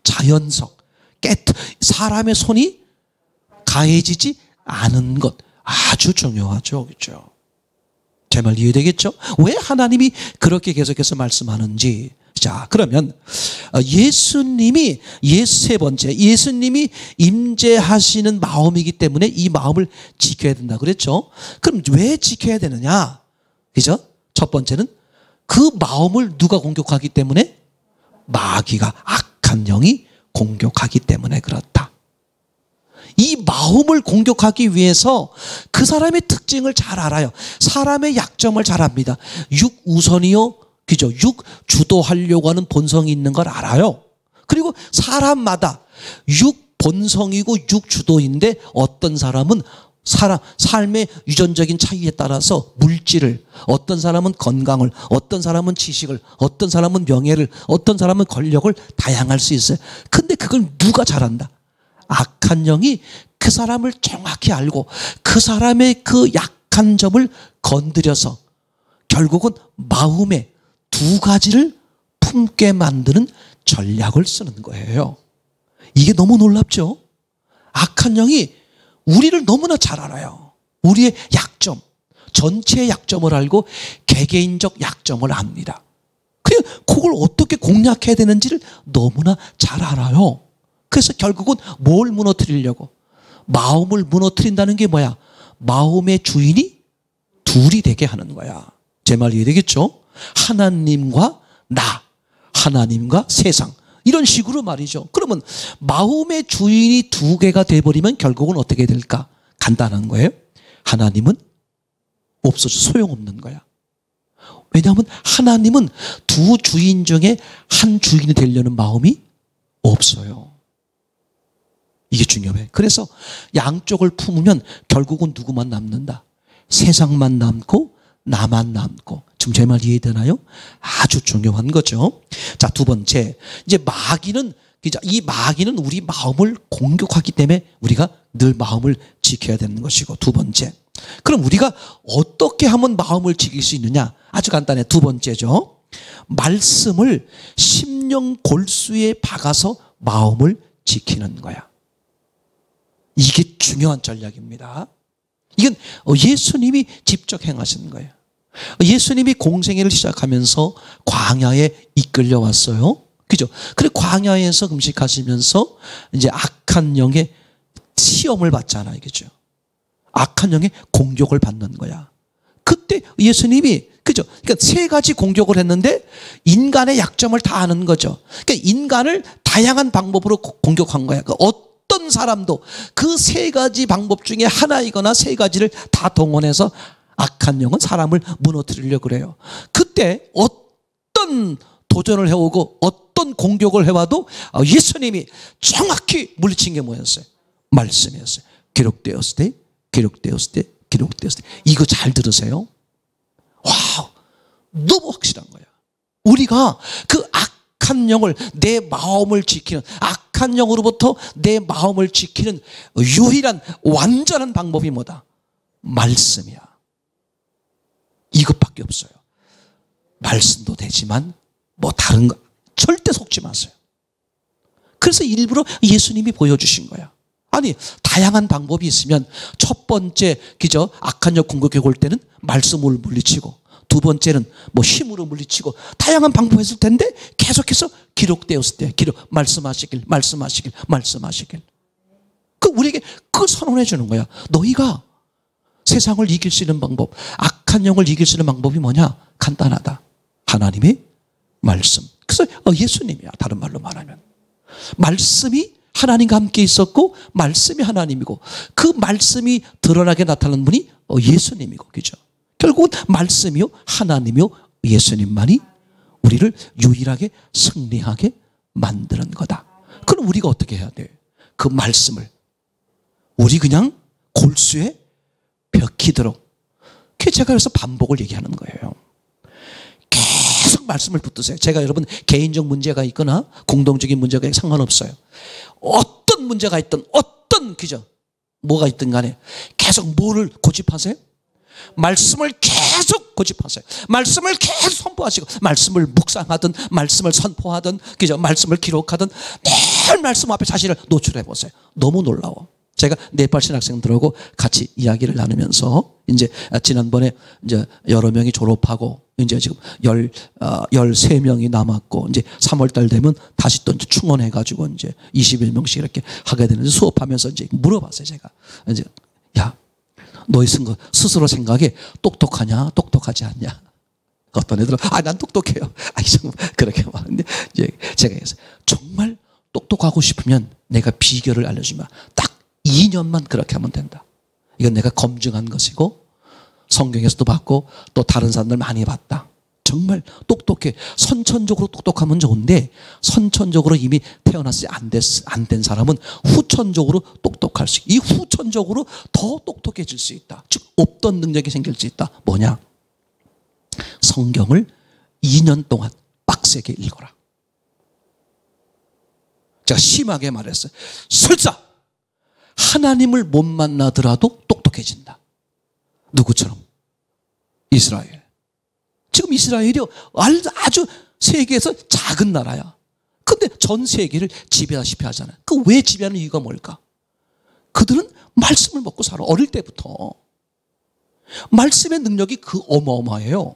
자연석. 사람의 손이 가해지지 않은 것. 아주 중요하죠. 그렇죠? 제 말 이해되겠죠? 왜 하나님이 그렇게 계속해서 말씀하는지. 자, 그러면 예수님이 세 번째 예수님이 임재하시는 마음이기 때문에 이 마음을 지켜야 된다 그랬죠? 그럼 왜 지켜야 되느냐? 그죠? 첫 번째는 그 마음을 누가 공격하기 때문에? 마귀가, 악한 영이 공격하기 때문에 그렇다. 이 마음을 공격하기 위해서 그 사람의 특징을 잘 알아요. 사람의 약점을 잘 압니다. 육 우선이요, 그죠? 육 주도하려고 하는 본성이 있는 걸 알아요. 그리고 사람마다 육 본성이고 육 주도인데 어떤 사람은 삶의 유전적인 차이에 따라서 물질을, 어떤 사람은 건강을, 어떤 사람은 지식을, 어떤 사람은 명예를, 어떤 사람은 권력을 다양할 수 있어요. 근데 그걸 누가 잘한다? 악한 영이 그 사람을 정확히 알고 그 사람의 그 약한 점을 건드려서 결국은 마음에 두 가지를 품게 만드는 전략을 쓰는 거예요. 이게 너무 놀랍죠? 악한 영이 우리를 너무나 잘 알아요. 우리의 약점, 전체의 약점을 알고 개개인적 약점을 압니다. 그걸 어떻게 공략해야 되는지를 너무나 잘 알아요. 그래서 결국은 뭘 무너뜨리려고? 마음을 무너뜨린다는 게 뭐야? 마음의 주인이 둘이 되게 하는 거야. 제 말 이해되겠죠? 하나님과 나, 하나님과 세상. 이런 식으로 말이죠. 그러면 마음의 주인이 두 개가 돼버리면 결국은 어떻게 될까? 간단한 거예요. 하나님은 없어져 소용없는 거야. 왜냐하면 하나님은 두 주인 중에 한 주인이 되려는 마음이 없어요. 이게 중요해. 그래서 양쪽을 품으면 결국은 누구만 남는다? 세상만 남고 나만 남고. 지금 제 말 이해되나요? 아주 중요한 거죠. 자, 두 번째. 이제 이 마귀는 우리 마음을 공격하기 때문에 우리가 늘 마음을 지켜야 되는 것이고, 두 번째. 그럼 우리가 어떻게 하면 마음을 지킬 수 있느냐? 아주 간단해. 두 번째죠. 말씀을 심령 골수에 박아서 마음을 지키는 거야. 이게 중요한 전략입니다. 이건 예수님이 직접 행하신 거예요. 예수님이 공생애를 시작하면서 광야에 이끌려 왔어요. 그죠? 그래 광야에서 금식하시면서 이제 악한 영의 시험을 받잖아요. 그죠? 악한 영의 공격을 받는 거야. 그때 예수님이 그죠? 그러니까 세 가지 공격을 했는데 인간의 약점을 다 아는 거죠. 그러니까 인간을 다양한 방법으로 공격한 거야. 어떤 사람도 그 세 가지 방법 중에 하나이거나 세 가지를 다 동원해서 악한 영은 사람을 무너뜨리려고 그래요. 그때 어떤 도전을 해오고 어떤 공격을 해와도 예수님이 정확히 물리친 게 뭐였어요? 말씀이었어요. 기록되었을 때, 기록되었을 때, 기록되었을 때. 이거 잘 들으세요. 와우, 너무 확실한 거야. 우리가 그 악한 영을, 내 마음을 지키는, 악한 영으로부터 내 마음을 지키는 유일한 완전한 방법이 뭐다? 말씀이야. 이것밖에 없어요. 말씀도 되지만 뭐 다른 거 절대 속지 마세요. 그래서 일부러 예수님이 보여주신 거야. 아니 다양한 방법이 있으면 첫 번째 그죠? 악한 영 공격해 올 때는 말씀으로 물리치고, 두 번째는 뭐 힘으로 물리치고, 다양한 방법이 있을 텐데 계속해서 기록되었을 때 말씀하시길 말씀하시길 말씀하시길. 그 우리에게 그걸 선언해 주는 거야. 너희가 세상을 이길 수 있는 방법, 악한 영을 이길 수 있는 방법이 뭐냐? 간단하다. 하나님의 말씀. 그래서 예수님이야. 다른 말로 말하면 말씀이 하나님과 함께 있었고 말씀이 하나님이고 그 말씀이 드러나게 나타나는 분이 예수님이고, 그죠? 결국은 말씀이요 하나님이요 예수님만이 우리를 유일하게 승리하게 만드는 거다. 그럼 우리가 어떻게 해야 돼? 그 말씀을 우리 그냥 골수에 벽히도록. 제가 그래서 반복을 얘기하는 거예요. 계속 말씀을 붙드세요. 제가 여러분 개인적 문제가 있거나 공동적인 문제가 상관없어요. 어떤 문제가 있든 어떤 그죠? 뭐가 있든 간에 계속 뭐를 고집하세요? 말씀을 계속 고집하세요. 말씀을 계속 선포하시고, 말씀을 묵상하든 말씀을 선포하든 그죠? 말씀을 기록하든 늘 말씀 앞에 자신을 노출해 보세요. 너무 놀라워. 제가 네팔 신학생들하고 같이 이야기를 나누면서 이제 지난번에 이제 여러 명이 졸업하고 이제 지금 13명이 남았고 이제 3월 달 되면 다시 또 이제 충원해가지고 이제 21명씩 이렇게 하게 되는데 수업하면서 이제 물어봤어요. 제가 이제 야, 너희 스스로 생각에 똑똑하냐 똑똑하지 않냐? 어떤 애들은 난 똑똑해요. 정말 그렇게 말하는데 이제 제가 정말 똑똑하고 싶으면 내가 비결을 알려주면 딱 2년만 그렇게 하면 된다. 이건 내가 검증한 것이고 성경에서도 봤고 또 다른 사람들 많이 봤다. 정말 똑똑해. 선천적으로 똑똑하면 좋은데 선천적으로 이미 태어났을 때 안 된 사람은 후천적으로 똑똑할 수 있다. 이 후천적으로 더 똑똑해질 수 있다. 즉 없던 능력이 생길 수 있다. 뭐냐? 성경을 2년 동안 빡세게 읽어라. 제가 심하게 말했어요. 설사 하나님을 못 만나더라도 똑똑해진다. 누구처럼? 이스라엘. 지금 이스라엘이 아주 세계에서 작은 나라야. 근데 전 세계를 지배하시피 하잖아요. 그 왜 지배하는 이유가 뭘까? 그들은 말씀을 먹고 살아. 어릴 때부터. 말씀의 능력이 그 어마어마해요.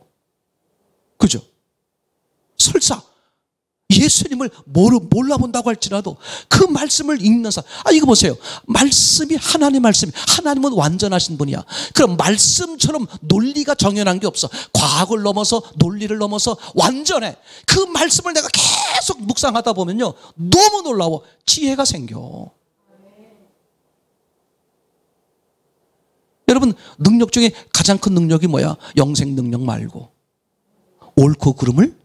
그죠? 설사 예수님을 몰라본다고 할지라도 그 말씀을 읽는 사람. 이거 보세요. 말씀이 하나님의 말씀이. 하나님은 완전하신 분이야. 그럼 말씀처럼 논리가 정연한 게 없어. 과학을 넘어서 논리를 넘어서 완전해. 그 말씀을 내가 계속 묵상하다 보면요, 너무 놀라워. 지혜가 생겨. 여러분, 능력 중에 가장 큰 능력이 뭐야? 영생 능력 말고 옳고 그름을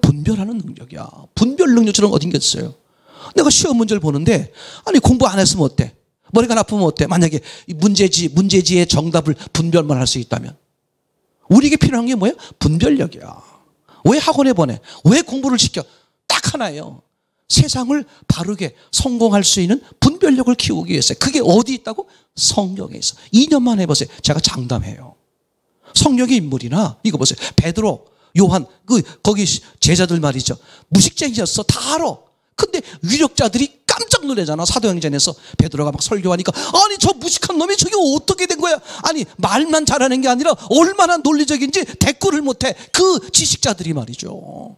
분별하는 능력이야. 분별 능력처럼 어딘겠어요? 내가 시험 문제를 보는데 공부 안 했으면 어때? 머리가 나쁘면 어때? 만약에 문제지의 정답을 분별만 할 수 있다면. 우리에게 필요한 게 뭐야? 분별력이야. 왜 학원에 보내? 왜 공부를 시켜? 딱 하나예요. 세상을 바르게 성공할 수 있는 분별력을 키우기 위해서. 그게 어디 있다고? 성경에 있어. 2년만 해보세요. 제가 장담해요. 성경의 인물이나 이거 보세요. 베드로 요한, 거기 제자들 말이죠. 무식쟁이였어. 다 알아. 근데 위력자들이 깜짝 놀라잖아. 사도행전에서 베드로가 막 설교하니까 아니 저 무식한 놈이 저게 어떻게 된 거야. 아니 말만 잘하는 게 아니라 얼마나 논리적인지 대꾸를 못해. 그 지식자들이 말이죠.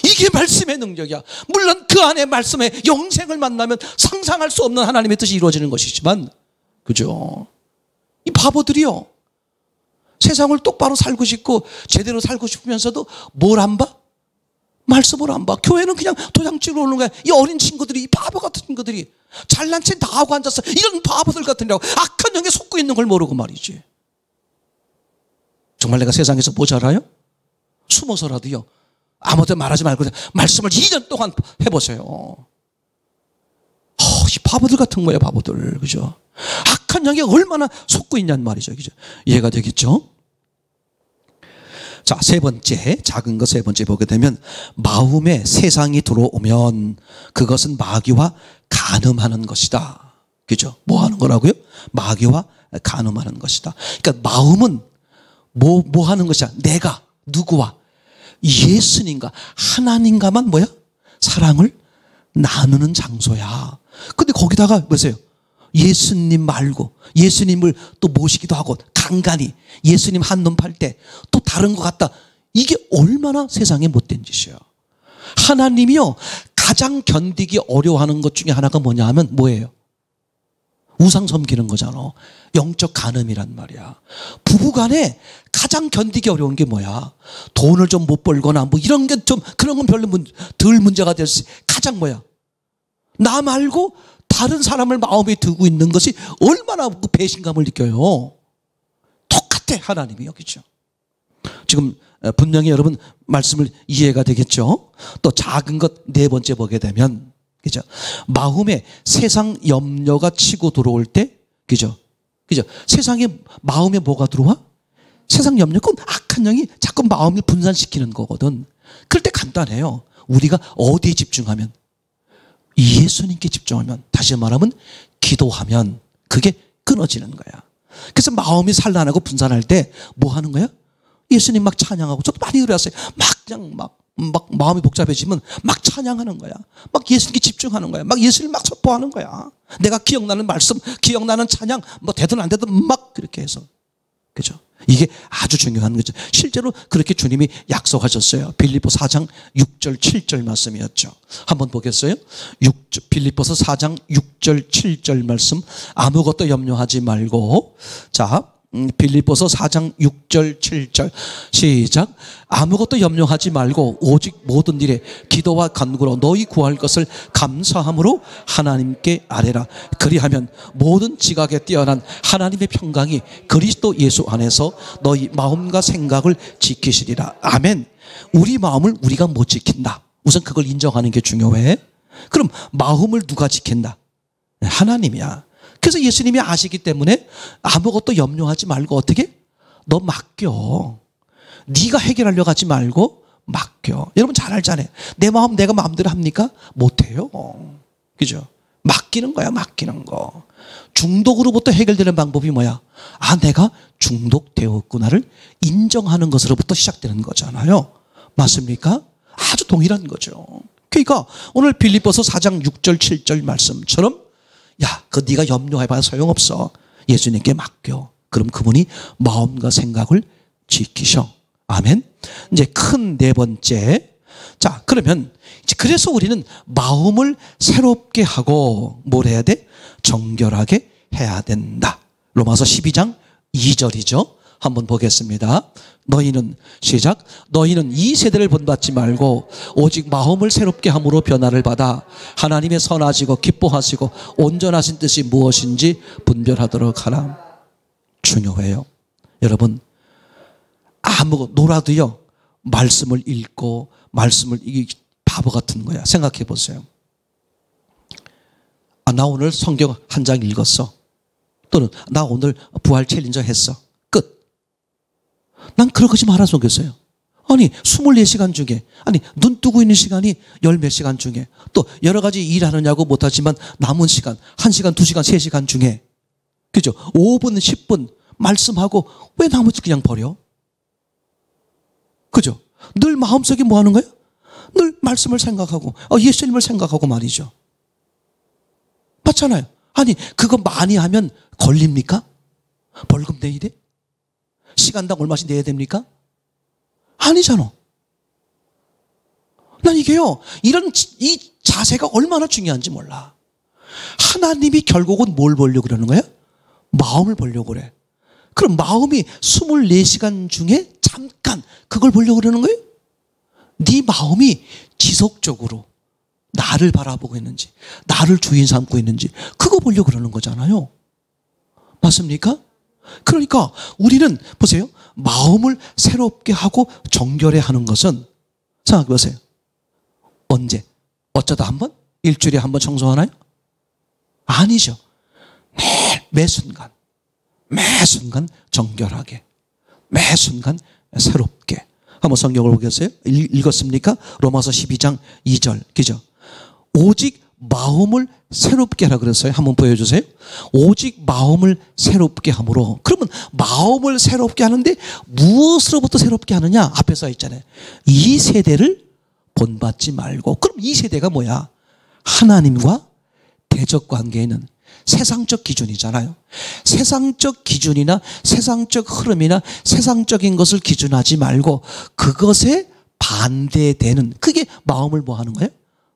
이게 말씀의 능력이야. 물론 그 안에 말씀의 영생을 만나면 상상할 수 없는 하나님의 뜻이 이루어지는 것이지만, 그죠? 이 바보들이요, 세상을 똑바로 살고 싶고 제대로 살고 싶으면서도 뭘 안 봐? 말씀을 안 봐. 교회는 그냥 도장 찍으러 오는 거야. 이 어린 친구들이, 이 바보 같은 친구들이 잘난 체 다 하고 앉았어. 이런 바보들 같으냐고. 악한 영에 속고 있는 걸 모르고 말이지. 정말 내가 세상에서 뭐 잘해요? 숨어서라도요, 아무도 말하지 말고 말씀을 2년 동안 해보세요. 이 바보들 같은 거예요, 바보들. 그죠? 악한 영에 얼마나 속고 있냔 말이죠. 그죠? 이해가 되겠죠? 자, 세 번째, 작은 거 세 번째 보게 되면, 마음에 세상이 들어오면 그것은 마귀와 간음하는 것이다. 그죠? 뭐 하는 거라고요? 마귀와 간음하는 것이다. 그러니까 마음은 뭐 하는 것이야? 내가 누구와? 예수님과 하나님과만 뭐야? 사랑을 나누는 장소야. 근데 거기다가 뭐세요? 예수님 말고 예수님을 또 모시기도 하고 간간히 예수님 한눈 팔 때 또 다른 것 같다. 이게 얼마나 세상에 못된 짓이야. 하나님이요, 가장 견디기 어려워하는 것 중에 하나가 뭐냐 하면 뭐예요? 우상 섬기는 거잖아. 영적 간음이란 말이야. 부부간에 가장 견디기 어려운 게 뭐야? 돈을 좀 못 벌거나 뭐 이런 게 좀, 그런 건 별로 덜 문제가 될 수, 가장 뭐야? 나 말고 다른 사람을 마음에 두고 있는 것이 얼마나 그 배신감을 느껴요. 똑같아, 하나님이요. 그렇죠? 지금 분명히 여러분 말씀을 이해가 되겠죠? 또 작은 것 네 번째 보게 되면, 그죠? 마음에 세상 염려가 치고 들어올 때, 그죠? 그죠? 세상에 마음에 뭐가 들어와? 세상 염려, 그건 악한 영이 자꾸 마음을 분산시키는 거거든. 그럴 때 간단해요. 우리가 어디에 집중하면? 예수님께 집중하면, 다시 말하면 기도하면 그게 끊어지는 거야. 그래서 마음이 산란하고 분산할 때 뭐 하는 거야? 예수님 막 찬양하고, 저도 많이 그랬어요. 그냥 막 마음이 복잡해지면 막 찬양하는 거야. 막 예수님께 집중하는 거야. 막 예수님 막 선포하는 거야. 내가 기억나는 말씀, 기억나는 찬양, 뭐 되든 안 되든 막 그렇게 해서. 그죠? 이게 아주 중요한 거죠. 실제로 그렇게 주님이 약속하셨어요. 빌립보 4장 6절 7절 말씀이었죠. 한번 보겠어요? 빌립보서 4장 6절 7절 말씀, 아무것도 염려하지 말고. 자, 빌립보서 4장 6절 7절 시작. 아무것도 염려하지 말고 오직 모든 일에 기도와 간구로 너희 구할 것을 감사함으로 하나님께 아뢰라. 그리하면 모든 지각에 뛰어난 하나님의 평강이 그리스도 예수 안에서 너희 마음과 생각을 지키시리라. 아멘. 우리 마음을 우리가 못 지킨다. 우선 그걸 인정하는 게 중요해. 그럼 마음을 누가 지킨다? 하나님이야. 그래서 예수님이 아시기 때문에 아무것도 염려하지 말고 어떻게? 너 맡겨. 네가 해결하려고 하지 말고 맡겨. 여러분 잘 알잖아요. 내 마음 내가 마음대로 합니까? 못해요. 그죠? 맡기는 거야, 맡기는 거. 중독으로부터 해결되는 방법이 뭐야? 아, 내가 중독되었구나를 인정하는 것으로부터 시작되는 거잖아요. 맞습니까? 아주 동일한 거죠. 그러니까 오늘 빌립보서 4장 6절 7절 말씀처럼, 야, 그 네가 염려해봐야 소용없어. 예수님께 맡겨. 그럼 그분이 마음과 생각을 지키셔. 아멘. 이제 큰 네 번째. 자, 그러면 이제 그래서 우리는 마음을 새롭게 하고 뭘 해야 돼? 정결하게 해야 된다. 로마서 12장 2절이죠. 한번 보겠습니다. 너희는, 시작. 너희는 이 세대를 본받지 말고 오직 마음을 새롭게 함으로 변화를 받아 하나님의 선하시고 기뻐하시고 온전하신 뜻이 무엇인지 분별하도록 하라. 중요해요. 여러분, 놀아도요, 말씀을 읽고 이게 바보 같은 거야. 생각해 보세요. 아, 나 오늘 성경 한 장 읽었어. 또는 나 오늘 부활 챌린저 했어. 난 그러지 말았으면 좋겠어요. 아니 24시간 중에, 아니 눈 뜨고 있는 시간이 열 몇 시간 중에, 또 여러 가지 일하느냐고 못하지만 남은 시간 1시간 2시간 3시간 중에, 그죠? 5분 10분 말씀하고 왜 나머지 그냥 버려? 그죠? 늘 마음속에 뭐 하는 거예요? 늘 말씀을 생각하고 예수님을 생각하고 말이죠. 맞잖아요. 아니 그거 많이 하면 걸립니까? 벌금 내야 돼? 시간당 얼마씩 내야 됩니까? 아니잖아. 난 이게요, 이 자세가 얼마나 중요한지 몰라. 하나님이 결국은 뭘 보려고 그러는 거야? 마음을 보려고 그래. 그럼 마음이 24시간 중에 잠깐 그걸 보려고 그러는 거예요? 네 마음이 지속적으로 나를 바라보고 있는지, 나를 주인 삼고 있는지, 그거 보려고 그러는 거잖아요. 맞습니까? 그러니까 우리는 보세요. 마음을 새롭게 하고 정결해 하는 것은, 생각해 보세요. 언제? 어쩌다 한 번? 일주일에 한 번 청소하나요? 아니죠. 매 순간 정결하게, 매 순간 새롭게. 한번 성경을 보겠어요? 읽었습니까? 로마서 12장 2절, 그죠? 오직 마음을 새롭게 하라 그랬어요. 한번 보여주세요. 오직 마음을 새롭게 함으로. 그러면 마음을 새롭게 하는데 무엇으로부터 새롭게 하느냐? 앞에 써 있잖아요. 이 세대를 본받지 말고. 그럼 이 세대가 뭐야? 하나님과 대적 관계에 있는 세상적 기준이잖아요. 세상적 기준이나 세상적 흐름이나 세상적인 것을 기준하지 말고 그것에 반대되는, 그게 마음을 뭐 하는 거예요?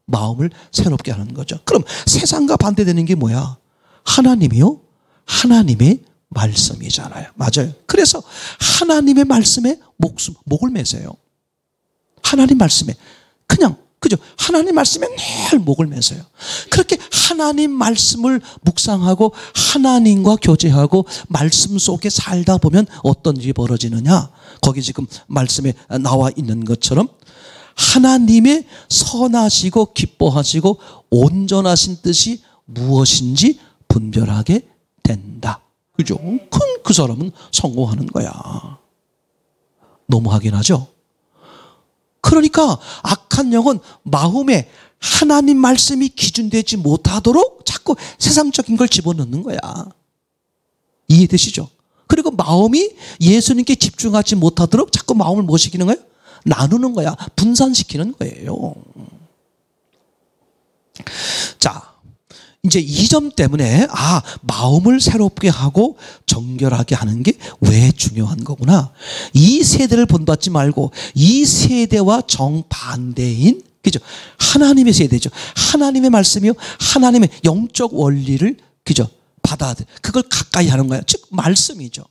마음을 새롭게 하는 거죠. 그럼 세상과 반대되는 게 뭐야? 하나님이요? 하나님의 말씀이잖아요. 맞아요. 그래서 하나님의 말씀에 목을 매세요. 하나님 말씀에 그냥, 그죠? 하나님 말씀에 늘 목을 매세요. 그렇게 하나님 말씀을 묵상하고 하나님과 교제하고 말씀 속에 살다 보면 어떤 일이 벌어지느냐? 거기 지금 말씀에 나와 있는 것처럼 하나님의 선하시고 기뻐하시고 온전하신 뜻이 무엇인지 분별하게 된다. 그죠? 그 사람은 성공하는 거야. 너무 하긴 하죠? 그러니까 악한 영은 마음에 하나님 말씀이 기준되지 못하도록 자꾸 세상적인 걸 집어넣는 거야. 이해되시죠? 그리고 마음이 예수님께 집중하지 못하도록 자꾸 마음을 뭐 시키는 거예요? 나누는 거야. 분산시키는 거예요. 자, 이제 이 점 때문에 마음을 새롭게 하고 정결하게 하는 게 왜 중요한 거구나. 이 세대를 본받지 말고 이 세대와 정반대인, 그죠? 하나님의 세대죠. 하나님의 말씀이요, 하나님의 영적 원리를, 그죠? 그걸 가까이 하는 거야. 즉 말씀이죠.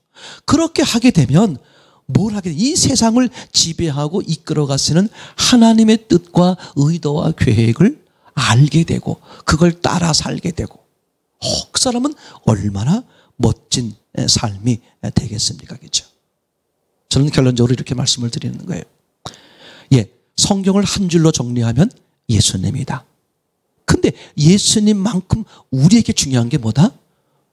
그렇게 하게 되면 뭘 하게 돼? 이 세상을 지배하고 이끌어가시는 하나님의 뜻과 의도와 계획을 알게 되고 그걸 따라 살게 되고, 그 사람은 얼마나 멋진 삶이 되겠습니까? 그렇죠? 저는 결론적으로 이렇게 말씀을 드리는 거예요. 성경을 한 줄로 정리하면 예수님이다. 근데 예수님만큼 우리에게 중요한 게 뭐다?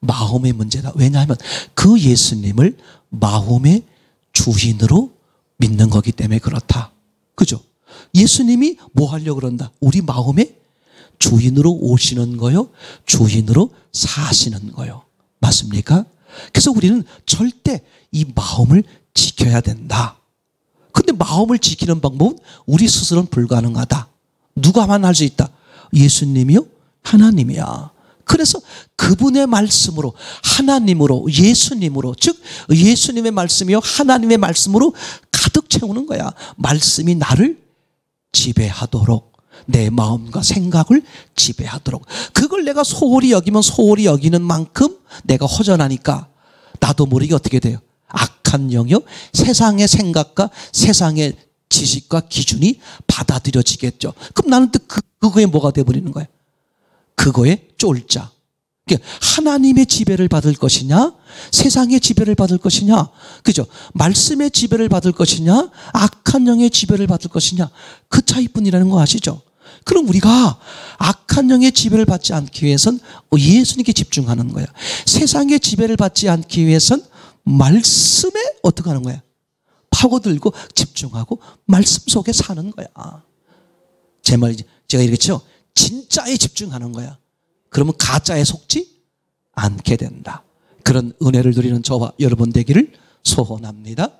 마음의 문제다. 왜냐하면 그 예수님을 마음의 주인으로 믿는 거기 때문에 그렇다. 그죠? 예수님이 뭐 하려고 그런다? 우리 마음의 주인으로 오시는 거요, 주인으로 사시는 거요. 맞습니까? 그래서 우리는 절대 이 마음을 지켜야 된다. 근데 마음을 지키는 방법은 우리 스스로는 불가능하다. 누가만 할 수 있다? 예수님이요? 하나님이야. 그래서 그분의 말씀으로, 하나님으로, 예수님으로, 즉 예수님의 말씀이요 하나님의 말씀으로 가득 채우는 거야. 말씀이 나를 지배하도록, 내 마음과 생각을 지배하도록. 그걸 내가 소홀히 여기면 소홀히 여기는 만큼 내가 허전하니까 나도 모르게 어떻게 돼요? 악한 영이요, 세상의 생각과 세상의 지식과 기준이 받아들여지겠죠. 그럼 나는 또 그거에 뭐가 돼버리는 거야? 그거에 쫄자. 하나님의 지배를 받을 것이냐, 세상의 지배를 받을 것이냐, 그죠? 말씀의 지배를 받을 것이냐, 악한 영의 지배를 받을 것이냐, 그 차이뿐이라는 거 아시죠? 그럼 우리가 악한 영의 지배를 받지 않기 위해선 예수님께 집중하는 거야. 세상의 지배를 받지 않기 위해선 말씀에 어떻게 하는 거야? 파고들고 집중하고 말씀 속에 사는 거야. 제 말이지, 제가 이랬죠? 진짜에 집중하는 거야. 그러면 가짜에 속지 않게 된다. 그런 은혜를 누리는 저와 여러분 되기를 소원합니다.